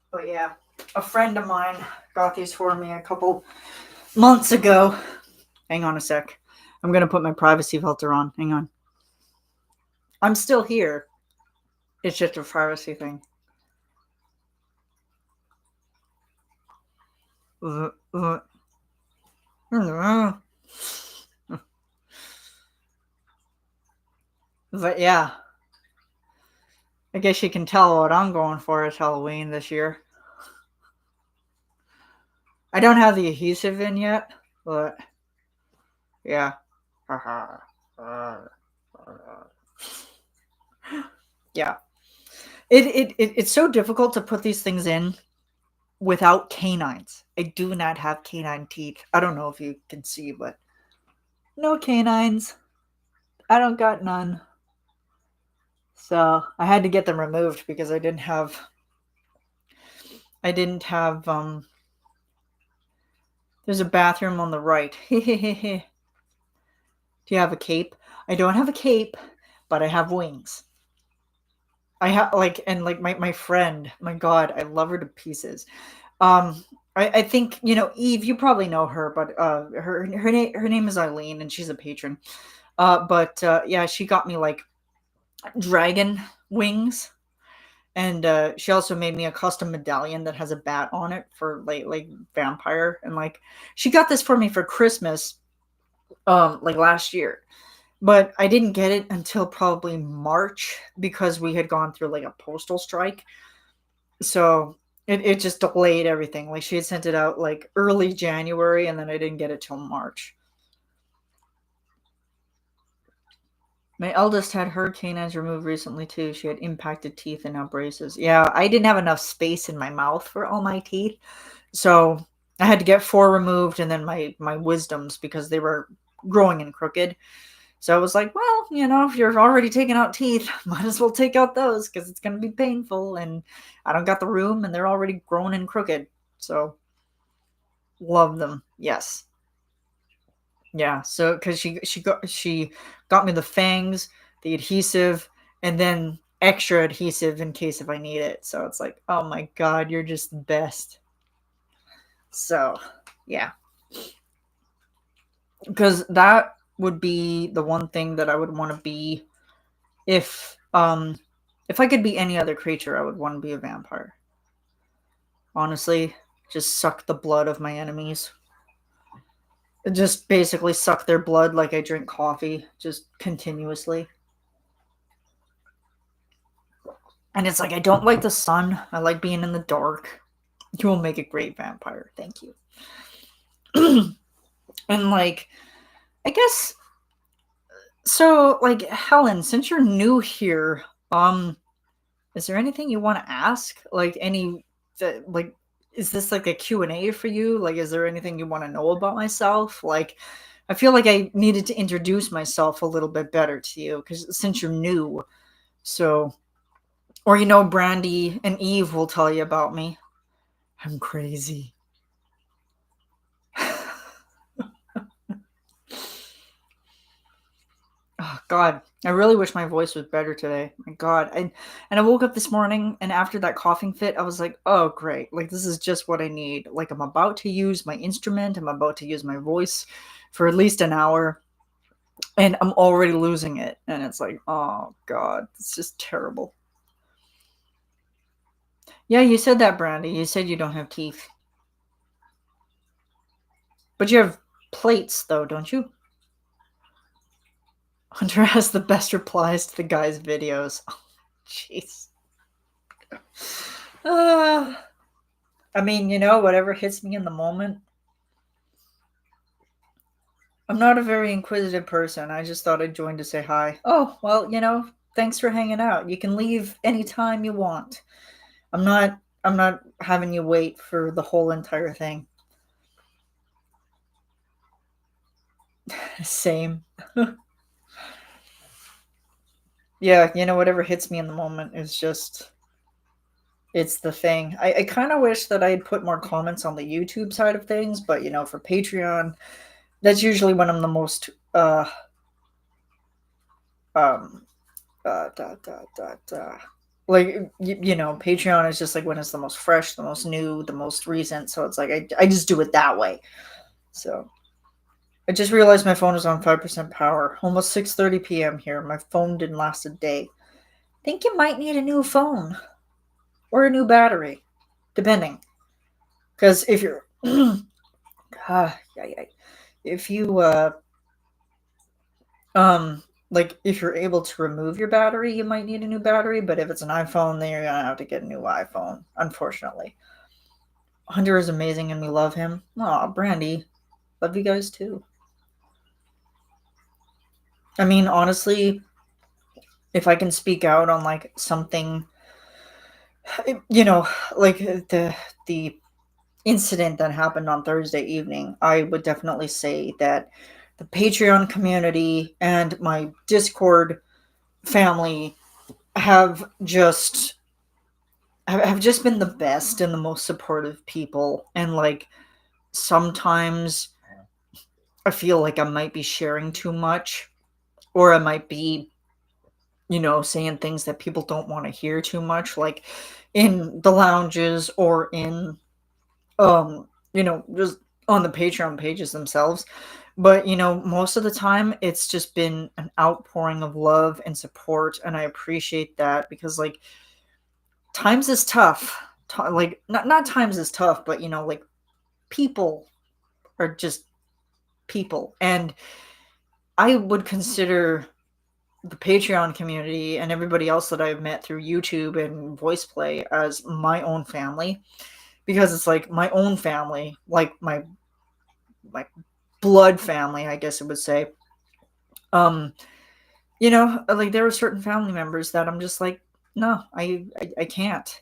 But yeah, a friend of mine got these for me a couple months ago. Hang on a sec. I'm going to put my privacy filter on. Hang on. I'm still here. It's just a privacy thing. But yeah, I guess you can tell what I'm going for is Halloween this year. I don't have the adhesive in yet, but yeah. Yeah. It's so difficult to put these things in without canines. I do not have canine teeth. I don't know if you can see, but no canines. I don't got none. So I had to get them removed because I didn't have there's a bathroom on the right. Do you have a cape? I don't have a cape, but I have wings. I have like my friend, my God, I love her to pieces. I think, Eve, you probably know her, but her name is Layne and she's a patron. But yeah, she got me like dragon wings. And she also made me a custom medallion that has a bat on it for like vampire. And like she got this for me for Christmas, like last year. But I didn't get it until probably March because we had gone through like a postal strike. So it just delayed everything. Like she had sent it out like early January and then I didn't get it till March. My eldest had her canines removed recently too. She had impacted teeth and now braces. Yeah, I didn't have enough space in my mouth for all my teeth. So I had to get 4 removed and then my wisdoms because they were growing and crooked. So I was like, well, if you're already taking out teeth, might as well take out those because it's going to be painful and I don't got the room and they're already grown and crooked. So love them. Yes. Yeah. So because she got me the fangs, the adhesive, and then extra adhesive in case if I need it. So it's like, oh my God, you're just the best. So yeah. Because that would be the one thing that I would want to be if I could be any other creature, I would want to be a vampire. Honestly, just suck the blood of my enemies. Just basically suck their blood like I drink coffee, just continuously. And it's like, I don't like the sun. I like being in the dark. You will make a great vampire. Thank you. And like, I guess, so like, Helen, since you're new here, is there anything you want to ask? Like like, is this like a Q&A for you? Like, is there anything you want to know about myself? Like, I feel like I needed to introduce myself a little bit better to you because since you're new, so, or Brandy and Eve will tell you about me. I'm crazy. Oh God, I really wish my voice was better today. My God, and I woke up this morning, and after that coughing fit, I was like, "Oh great! Like this is just what I need. Like I'm about to use my instrument. I'm about to use my voice for at least an hour. and I'm already losing it. And it's like, oh God, it's just terrible. Yeah, you said that, Brandy. You said you don't have teeth. But you have plates, though, don't you? Hunter has the best replies to the guy's videos. Oh, jeez. Uh, I mean, whatever hits me in the moment. I'm not a very inquisitive person. I just thought I'd join to say hi. Oh, well, thanks for hanging out. You can leave anytime you want. I'm not having you wait for the whole entire thing. Same. Yeah, whatever hits me in the moment is just it's the thing. I kind of wish that I had put more comments on the YouTube side of things, but for Patreon, that's usually when I'm the most um like Patreon is just like when it's the most fresh, the most new, the most recent. So it's like I just do it that way. So I just realized my phone is on 5% power. Almost 6:30 p.m. here. My phone didn't last a day. Think you might need a new phone or a new battery, depending. Because if you're, if you um if you're able to remove your battery, you might need a new battery. But if it's an iPhone, then you're gonna have to get a new iPhone. Unfortunately, Hunter is amazing, and we love him. Aw, Brandy, love you guys too. I mean, honestly, if I can speak out on like something, you know, like the incident that happened on Thursday evening, I would definitely say that the Patreon community and my Discord family have just have just been the best and the most supportive people. And like sometimes I feel like I might be sharing too much, or I might be saying things that people don't want to hear too much, like in the lounges or in just on the Patreon pages themselves. But most of the time it's just been an outpouring of love and support, and I appreciate that because like times is tough. Like not times is tough, but like people are just people, and I would consider the Patreon community and everybody else that I've met through YouTube and voice play as my own family, because it's like my own family, like my blood family, I guess it would say. Um, like there are certain family members that I'm just like, no, I can't.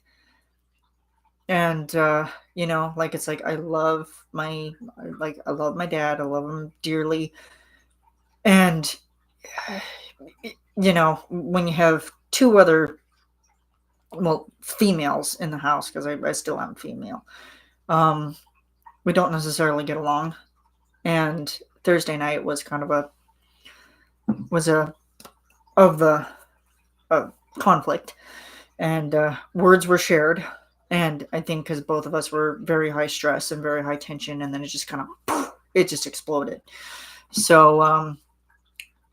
And like it's like I love my dad, I love him dearly. And when you have two other females in the house, because I still am female, um we don't necessarily get along. And Thursday night was kind of a of the conflict, and words were shared. And I think because both of us were very high stress and very high tension, and then it just kind of it just exploded. So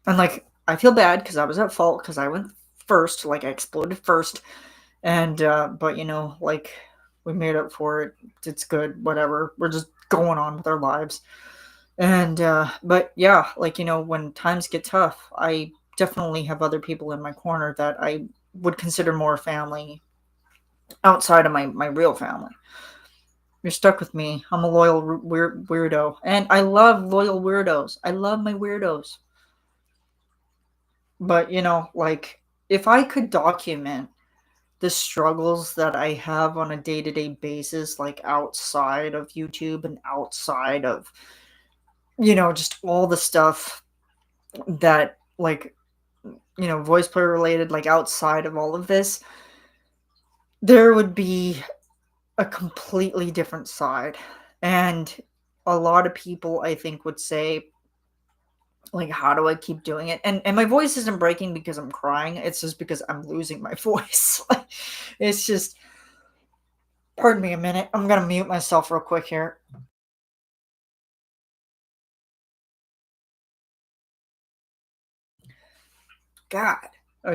and like I feel bad because I was at fault because I went first, like I exploded first. And but like we made up for it. It's good, whatever, we're just going on with our lives. And but yeah, like when times get tough, I definitely have other people in my corner that I would consider more family outside of my real family. You're stuck with me. I'm a loyal weirdo, and I love loyal weirdos. I love my weirdos. But like if I could document the struggles that I have on a day-to-day basis, like outside of YouTube and outside of just all the stuff that like voice player related, like outside of all of this, there would be a completely different side. And a lot of people I think would say, like, how do I keep doing it? And my voice isn't breaking because I'm crying, it's just because I'm losing my voice. It's just, pardon me a minute, I'm gonna mute myself real quick here. God, I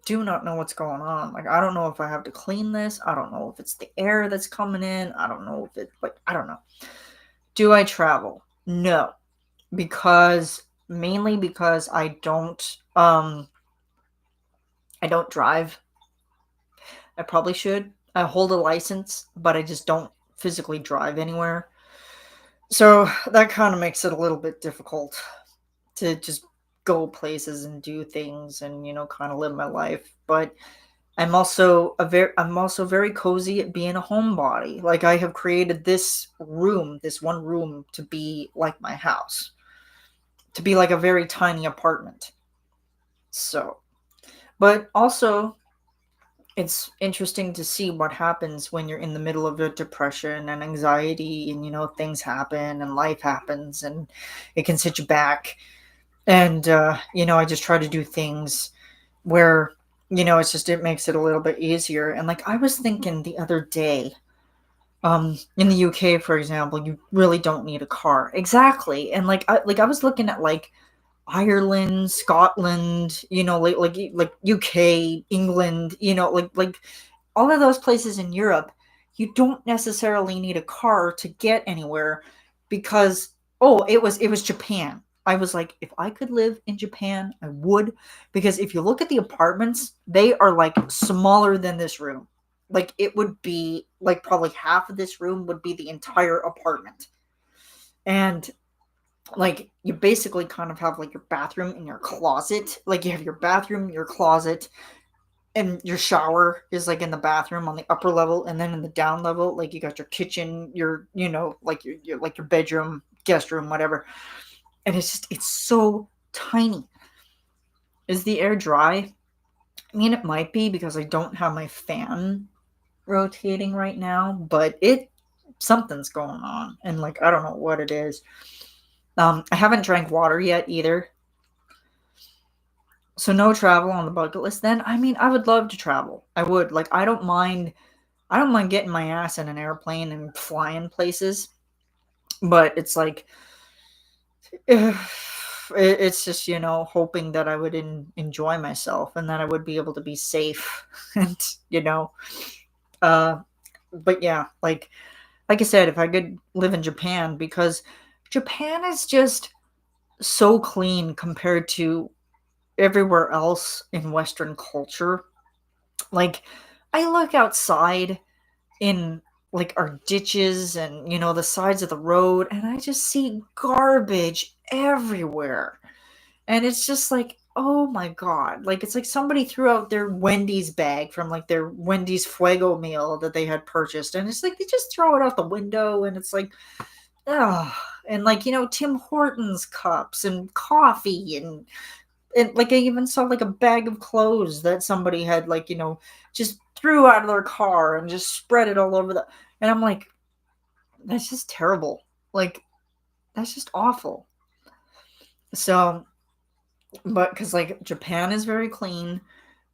do not know what's going on. Like, I don't know if I have to clean this. I don't know if it's the air that's coming in. I don't know if it, like, I don't know. Do I travel? No, because mainly because I don't drive. I probably should. I hold a license, but I just don't physically drive anywhere. So that kind of makes it a little bit difficult to just go places and do things and kind of live my life. But I'm also very cozy at being a homebody. Like, I have created this one room, to be like my house, to be like a very tiny apartment. So, but also it's interesting to see what happens when you're in the middle of a depression and anxiety, and things happen and life happens and it can set you back. And I just try to do things where it makes it a little bit easier. And like, I was thinking the other day, in the UK, for example, you really don't need a car. Exactly. And I was looking at like Ireland, Scotland, like UK, England, like all of those places in Europe, you don't necessarily need a car to get anywhere, because it was Japan. I was like, if I could live in Japan, I would, because if you look at the apartments, they are like smaller than this room. Like, it would be like probably half of this room would be the entire apartment. And like, you basically kind of have like your bathroom and your closet. Like, you have your bathroom, your closet, and your shower is like in the bathroom on the upper level, and then in the down level, like, you got your kitchen, your like your bedroom, guest room, whatever. And it's so tiny. Is the air dry? I mean, it might be because I don't have my fan rotating right now, but something's going on, and like, I don't know what it is. I haven't drank water yet either. So no travel on the bucket list then. I mean, I would love to travel. I would. Like, I don't mind getting my ass in an airplane and flying places, but it's like it's just, hoping that I would enjoy myself, and that I would be able to be safe. And uh but yeah, like I said, if I could live in Japan, because Japan is just so clean compared to everywhere else in Western culture. Like, I look outside in like our ditches and the sides of the road, and I just see garbage everywhere. And it's just like, oh my god. Like, it's like somebody threw out their Wendy's bag from like their Wendy's Fuego meal that they had purchased, and it's like they just throw it out the window, and it's like, ugh. And like, Tim Hortons cups and coffee, and like, I even saw like a bag of clothes that somebody had, like, just threw out of their car and just spread it all over and I'm like, that's just terrible. Like, that's just awful. So, but because like Japan is very clean,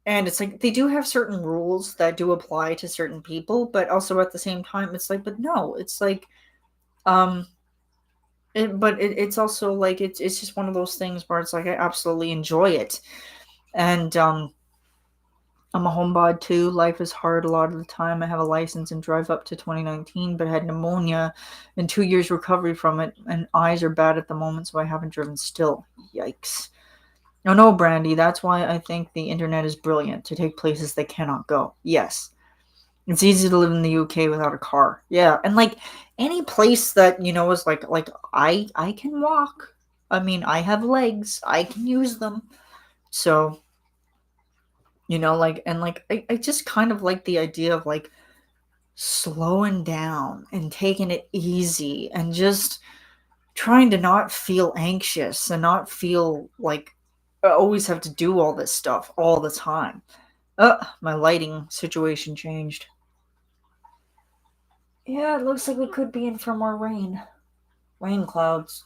and it's like they do have certain rules that do apply to certain people, but also at the same time, it's like, but no, it's like, um it's also like, it's just one of those things where it's like, I absolutely enjoy it. And I'm a homebod too. Life is hard a lot of the time. I have a license and drive up to 2019, but I had pneumonia and 2 years recovery from it, and eyes are bad at the moment, so I haven't driven still. Yikes. No, no, Brandy, that's why I think the internet is brilliant, to take places they cannot go. Yes. It's easy to live in the UK without a car. Yeah, and like, any place that, is like I can walk. I mean, I have legs. I can use them. So, like, and like, I just kind of like the idea of like slowing down and taking it easy, and just trying to not feel anxious and not feel like I always have to do all this stuff all the time. My lighting situation changed. Yeah, it looks like we could be in for more rain. Rain clouds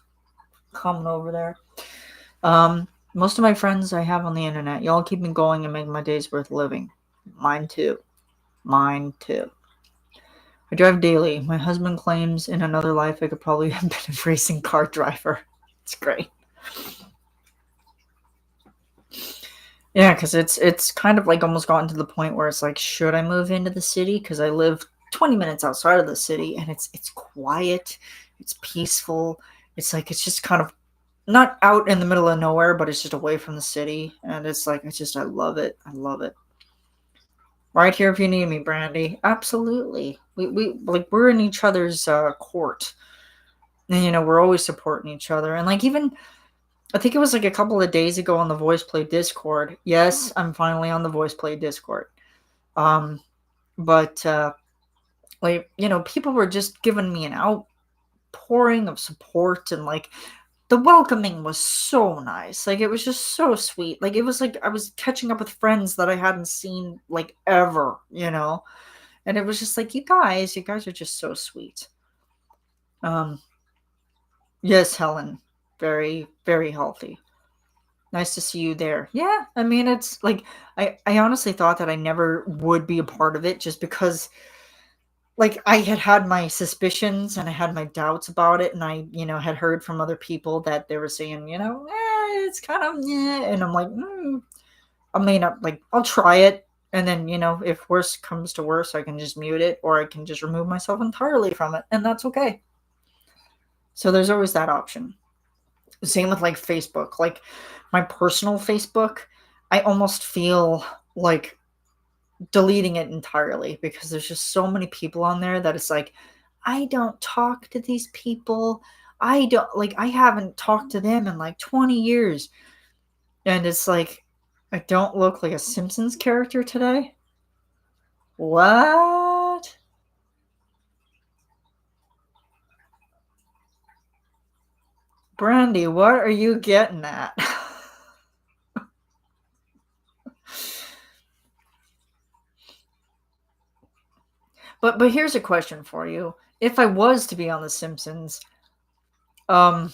coming over there. Most of my friends I have on the internet, y'all keep me going and make my days worth living. Mine too. Mine too. I drive daily. My husband claims in another life I could probably have been a racing car driver. It's great. Yeah, because it's kind of like almost gotten to the point where it's like, should I move into the city? Because I live 20 minutes outside of the city, and it's quiet, it's peaceful. It's like it's just kind of not out in the middle of nowhere, but it's just away from the city, and it's like I love it. I love it. Right here if you need me, Brandy. Absolutely. We like we're in each other's court, and we're always supporting each other, and like even I think it was like a couple of days ago on the Voice Play Discord. Yes, I'm finally on the Voice Play Discord. Um, but like people were just giving me an outpouring of support, and like the welcoming was so nice. Like it was just so sweet. Like it was like I was catching up with friends that I hadn't seen like ever. And it was just like you guys are just so sweet. Um, yes, Helen, very very healthy. Nice to see you there. Yeah, I mean, it's like I honestly thought that I never would be a part of it just because like I had my suspicions and I had my doubts about it, and I had heard from other people that they were saying, it's kind of yeah, and I'm like, I may not like I'll try it, and then if worse comes to worse, I can just mute it or I can just remove myself entirely from it, and that's okay. So there's always that option. Same with like Facebook, like my personal Facebook, I almost feel like deleting it entirely because there's just so many people on there that it's like I don't talk to these people. I haven't talked to them in like 20 years. And it's like I don't look like a Simpsons character today. What? Brandy, what are you getting at? But here's a question for you. If I was to be on The Simpsons, um,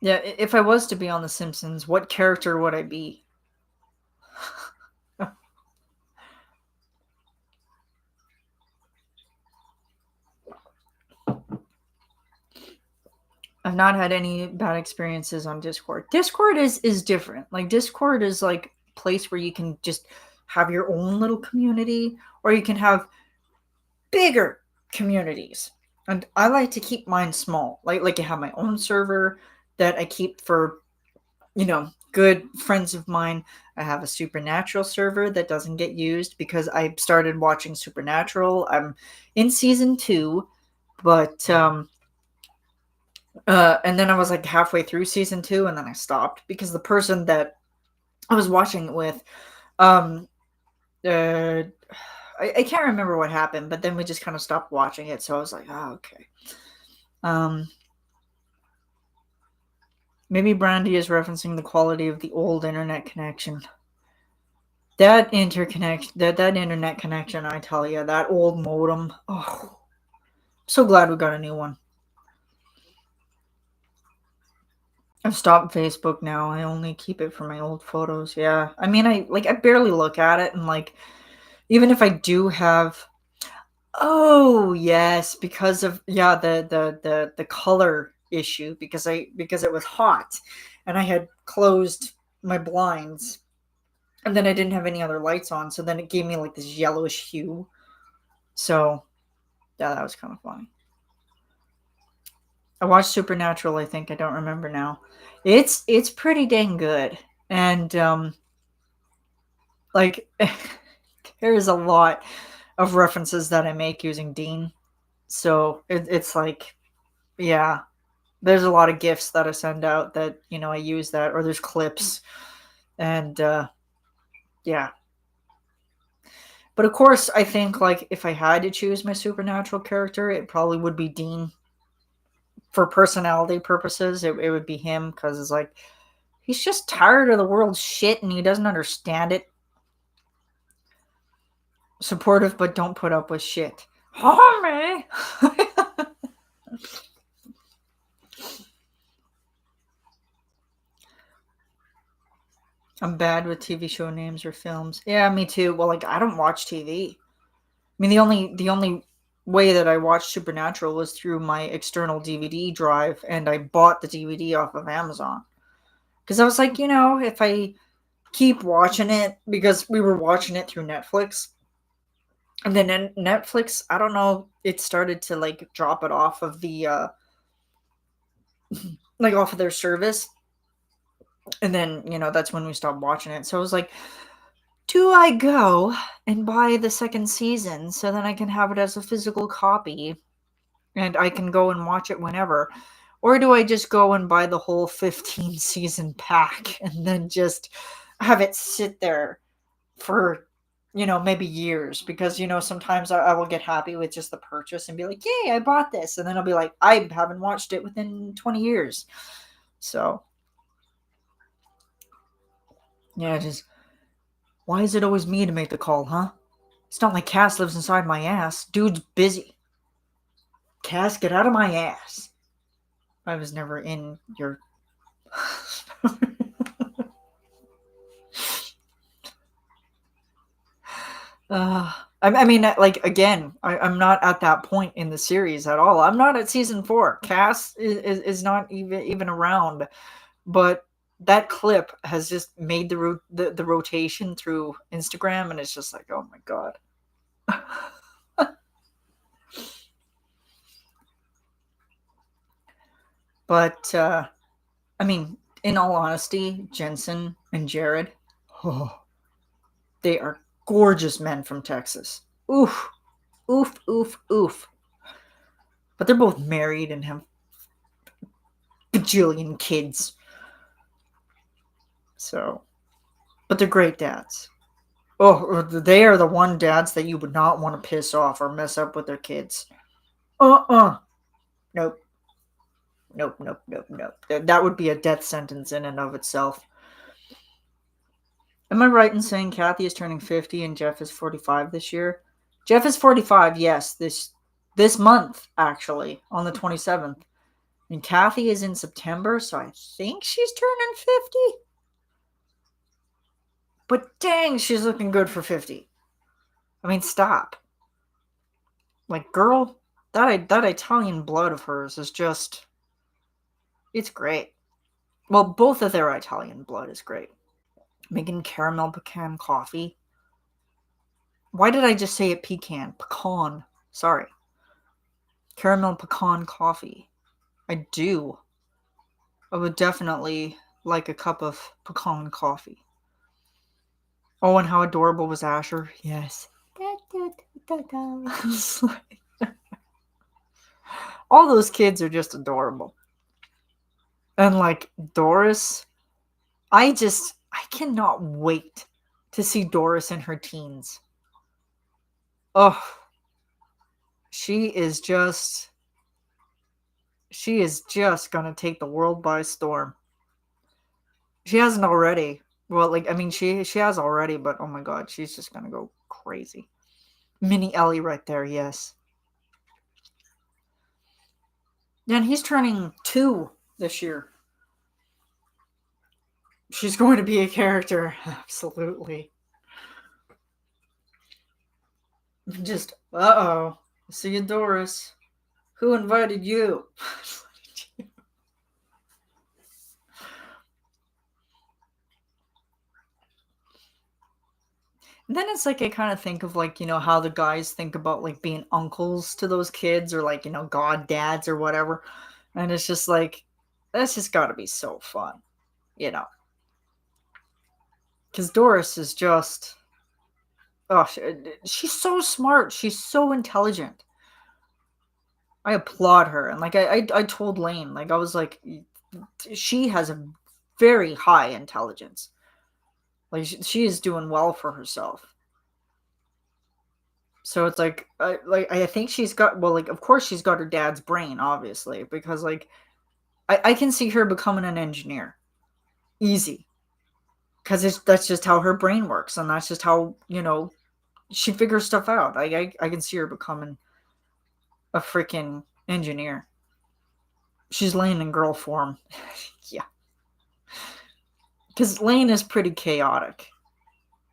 yeah, if I was to be on The Simpsons, what character would I be? I've not had any bad experiences on Discord. Discord is different. Like Discord is like a place where you can just have your own little community, or you can have bigger communities. And I like to keep mine small. Like I have my own server that I keep for good friends of mine. I have a Supernatural server that doesn't get used because I started watching Supernatural. I'm in season 2, but and then I was like halfway through season 2 and then I stopped because the person that I was watching it with, um, uh, I can't remember what happened, but then we just kind of stopped watching it. So I was like, oh, okay. Um, Maybe Brandy is referencing the quality of the old internet connection. That internet connection, I tell you, that old modem. Oh, so glad we got a new one. I've stopped Facebook now. I only keep it for my old photos. Yeah. I mean, I barely look at it, and like even if I do have oh, yes, because of yeah, the color issue because it was hot and I had closed my blinds and then I didn't have any other lights on, so then it gave me like this yellowish hue. So, yeah, that was kind of funny. I watched Supernatural, I think. I don't remember now. It's pretty dang good. And like there's a lot of references that I make using Dean. So, it's like yeah, there's a lot of gifts that I send out that, I use that, or there's clips. And yeah. But of course, I think like if I had to choose my Supernatural character, it probably would be Dean. For personality purposes, it would be him because it's like he's just tired of the world's shit and he doesn't understand it. Supportive, but don't put up with shit. Homie! I'm bad with TV show names or films. Yeah, me too. Well, like I don't watch TV. I mean, the only way that I watched Supernatural was through my external DVD drive, and I bought the DVD off of Amazon because I was like, if I keep watching it because we were watching it through Netflix. And then Netflix, I don't know, it started to like drop it off of the like off of their service. And then, that's when we stopped watching it. So I was like, do I go and buy the second season so then I can have it as a physical copy and I can go and watch it whenever? Or do I just go and buy the whole 15 season pack and then just have it sit there for, maybe years? Because, sometimes I will get happy with just the purchase and be like, yay, I bought this. And then I'll be like, I haven't watched it within 20 years. So, yeah, just why is it always me to make the call, huh? It's not like Cass lives inside my ass. Dude's busy. Cass, get out of my ass. I was never in your. I mean, like, again, I'm not at that point in the series at all. I'm not at season 4. Cass is not even around. But that clip has just made the rotation through Instagram, and it's just like, oh my god. But I mean, in all honesty, Jensen and Jared, oh, they are gorgeous men from Texas. Oof, oof, oof, oof. But they're both married and have bajillion kids. So, but they're great dads. Oh, they are the one dads that you would not want to piss off or mess up with their kids. Nope. Nope, nope, nope, nope. That would be a death sentence in and of itself. Am I right in saying Kathy is turning 50 and Jeff is 45 this year? Jeff is 45, yes, this month, actually, on the 27th. And Kathy is in September, so I think she's turning 50. But dang, she's looking good for 50. I mean, stop. Like, girl, that Italian blood of hers is just... It's great. Well, both of their Italian blood is great. Making caramel pecan coffee. Why did I just say it pecan? Pecan. Sorry. Caramel pecan coffee. I do. I would definitely like a cup of pecan coffee. Oh, and how adorable was Asher? Yes. All those kids are just adorable. And like Doris, I cannot wait to see Doris in her teens. Oh, she is just gonna take the world by storm. She hasn't already. Well, like, I mean, she has already, but oh my god, she's just gonna go crazy. Mini Ellie right there, yes. Yeah, and he's turning 2 this year. She's going to be a character, absolutely. Just, uh-oh. See you, Doris. Who invited you? And then it's like I kind of think of like, how the guys think about like being uncles to those kids or like, god dads or whatever. And it's just like, that's just got to be so fun, you know. Because Doris is just, oh, she's so smart. She's so intelligent. I applaud her. And like I told Layne, like I was like, she has a very high intelligence. Like she is doing well for herself. So it's like I think she's got, well, like of course she's got her dad's brain, obviously, because like I can see her becoming an engineer. Easy. Because that's just how her brain works, and that's just how, she figures stuff out. I can see her becoming a freaking engineer. She's Layne in girl form. Yeah. Because Layne is pretty chaotic.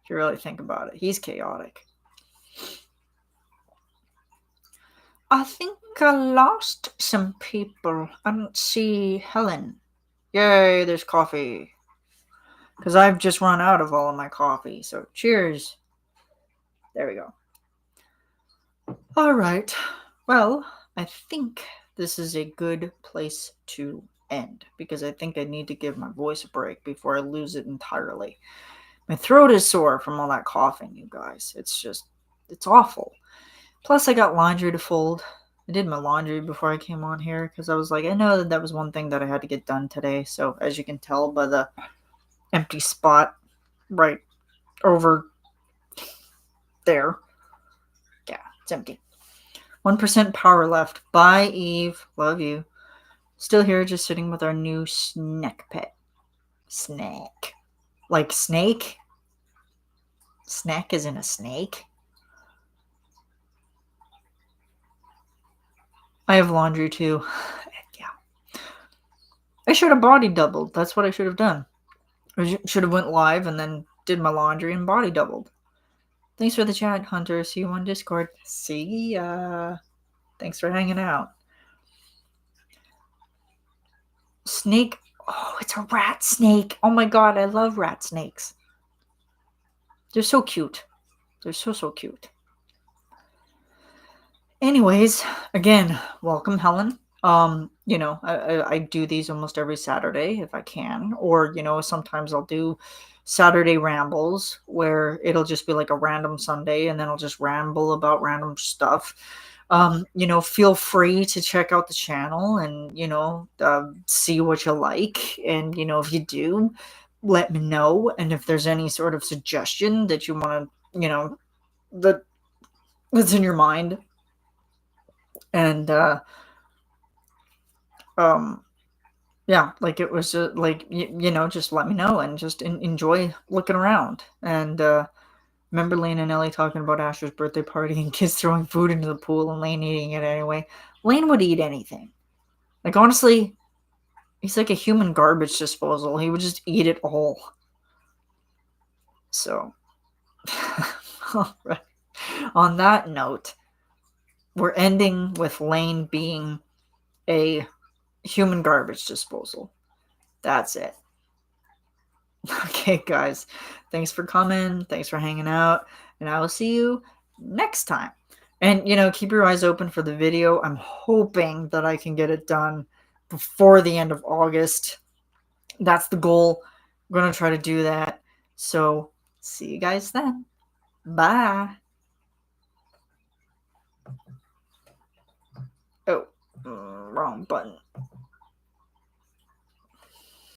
If you really think about it. He's chaotic. I think I lost some people. I don't see Helen. Yay, there's coffee. because I've just run out of all of my coffee. So cheers. There we go. All right. Well, I think this is a good place to end because I think I need to give my voice a break before I lose it entirely. My throat is sore from all that coughing, you guys. It's awful. Plus, I got laundry to fold. I did my laundry before I came on here because I was like, I know that was one thing that I had to get done today. So, as you can tell by the empty spot right over there, yeah, it's empty. 1% power left. Bye, Eve. Love you. Still here, just sitting with our new snack pet. Snack. Like snake? Snack isn't a snake? I have laundry too. Yeah. I should have body doubled. That's what I should have done. I should have went live and then did my laundry and body doubled. Thanks for the chat, Hunter. See you on Discord. See ya. Thanks for hanging out. Snake. Oh, it's a rat snake. Oh my god, I love rat snakes. They're so cute. They're so cute. Anyways, again, welcome, Helen. I do these almost every Saturday if I can, or sometimes I'll do Saturday rambles where it'll just be like a random Sunday, and then I'll just ramble about random stuff. Feel free to check out the channel and see what you like, and if you do, let me know. And if there's any sort of suggestion that you want to, that's in your mind, and yeah, like it was like just let me know and just enjoy looking around. And remember Layne and Ellie talking about Asher's birthday party and kids throwing food into the pool and Layne eating it anyway. Layne would eat anything. Like, honestly, he's like a human garbage disposal. He would just eat it all. So all right, on that note, we're ending with Layne being a human garbage disposal. That's it. Okay, guys. Thanks for coming. Thanks for hanging out. And I will see you next time. And, keep your eyes open for the video. I'm hoping that I can get it done before the end of August. That's the goal. I'm going to try to do that. So, see you guys then. Bye. Oh, wrong button.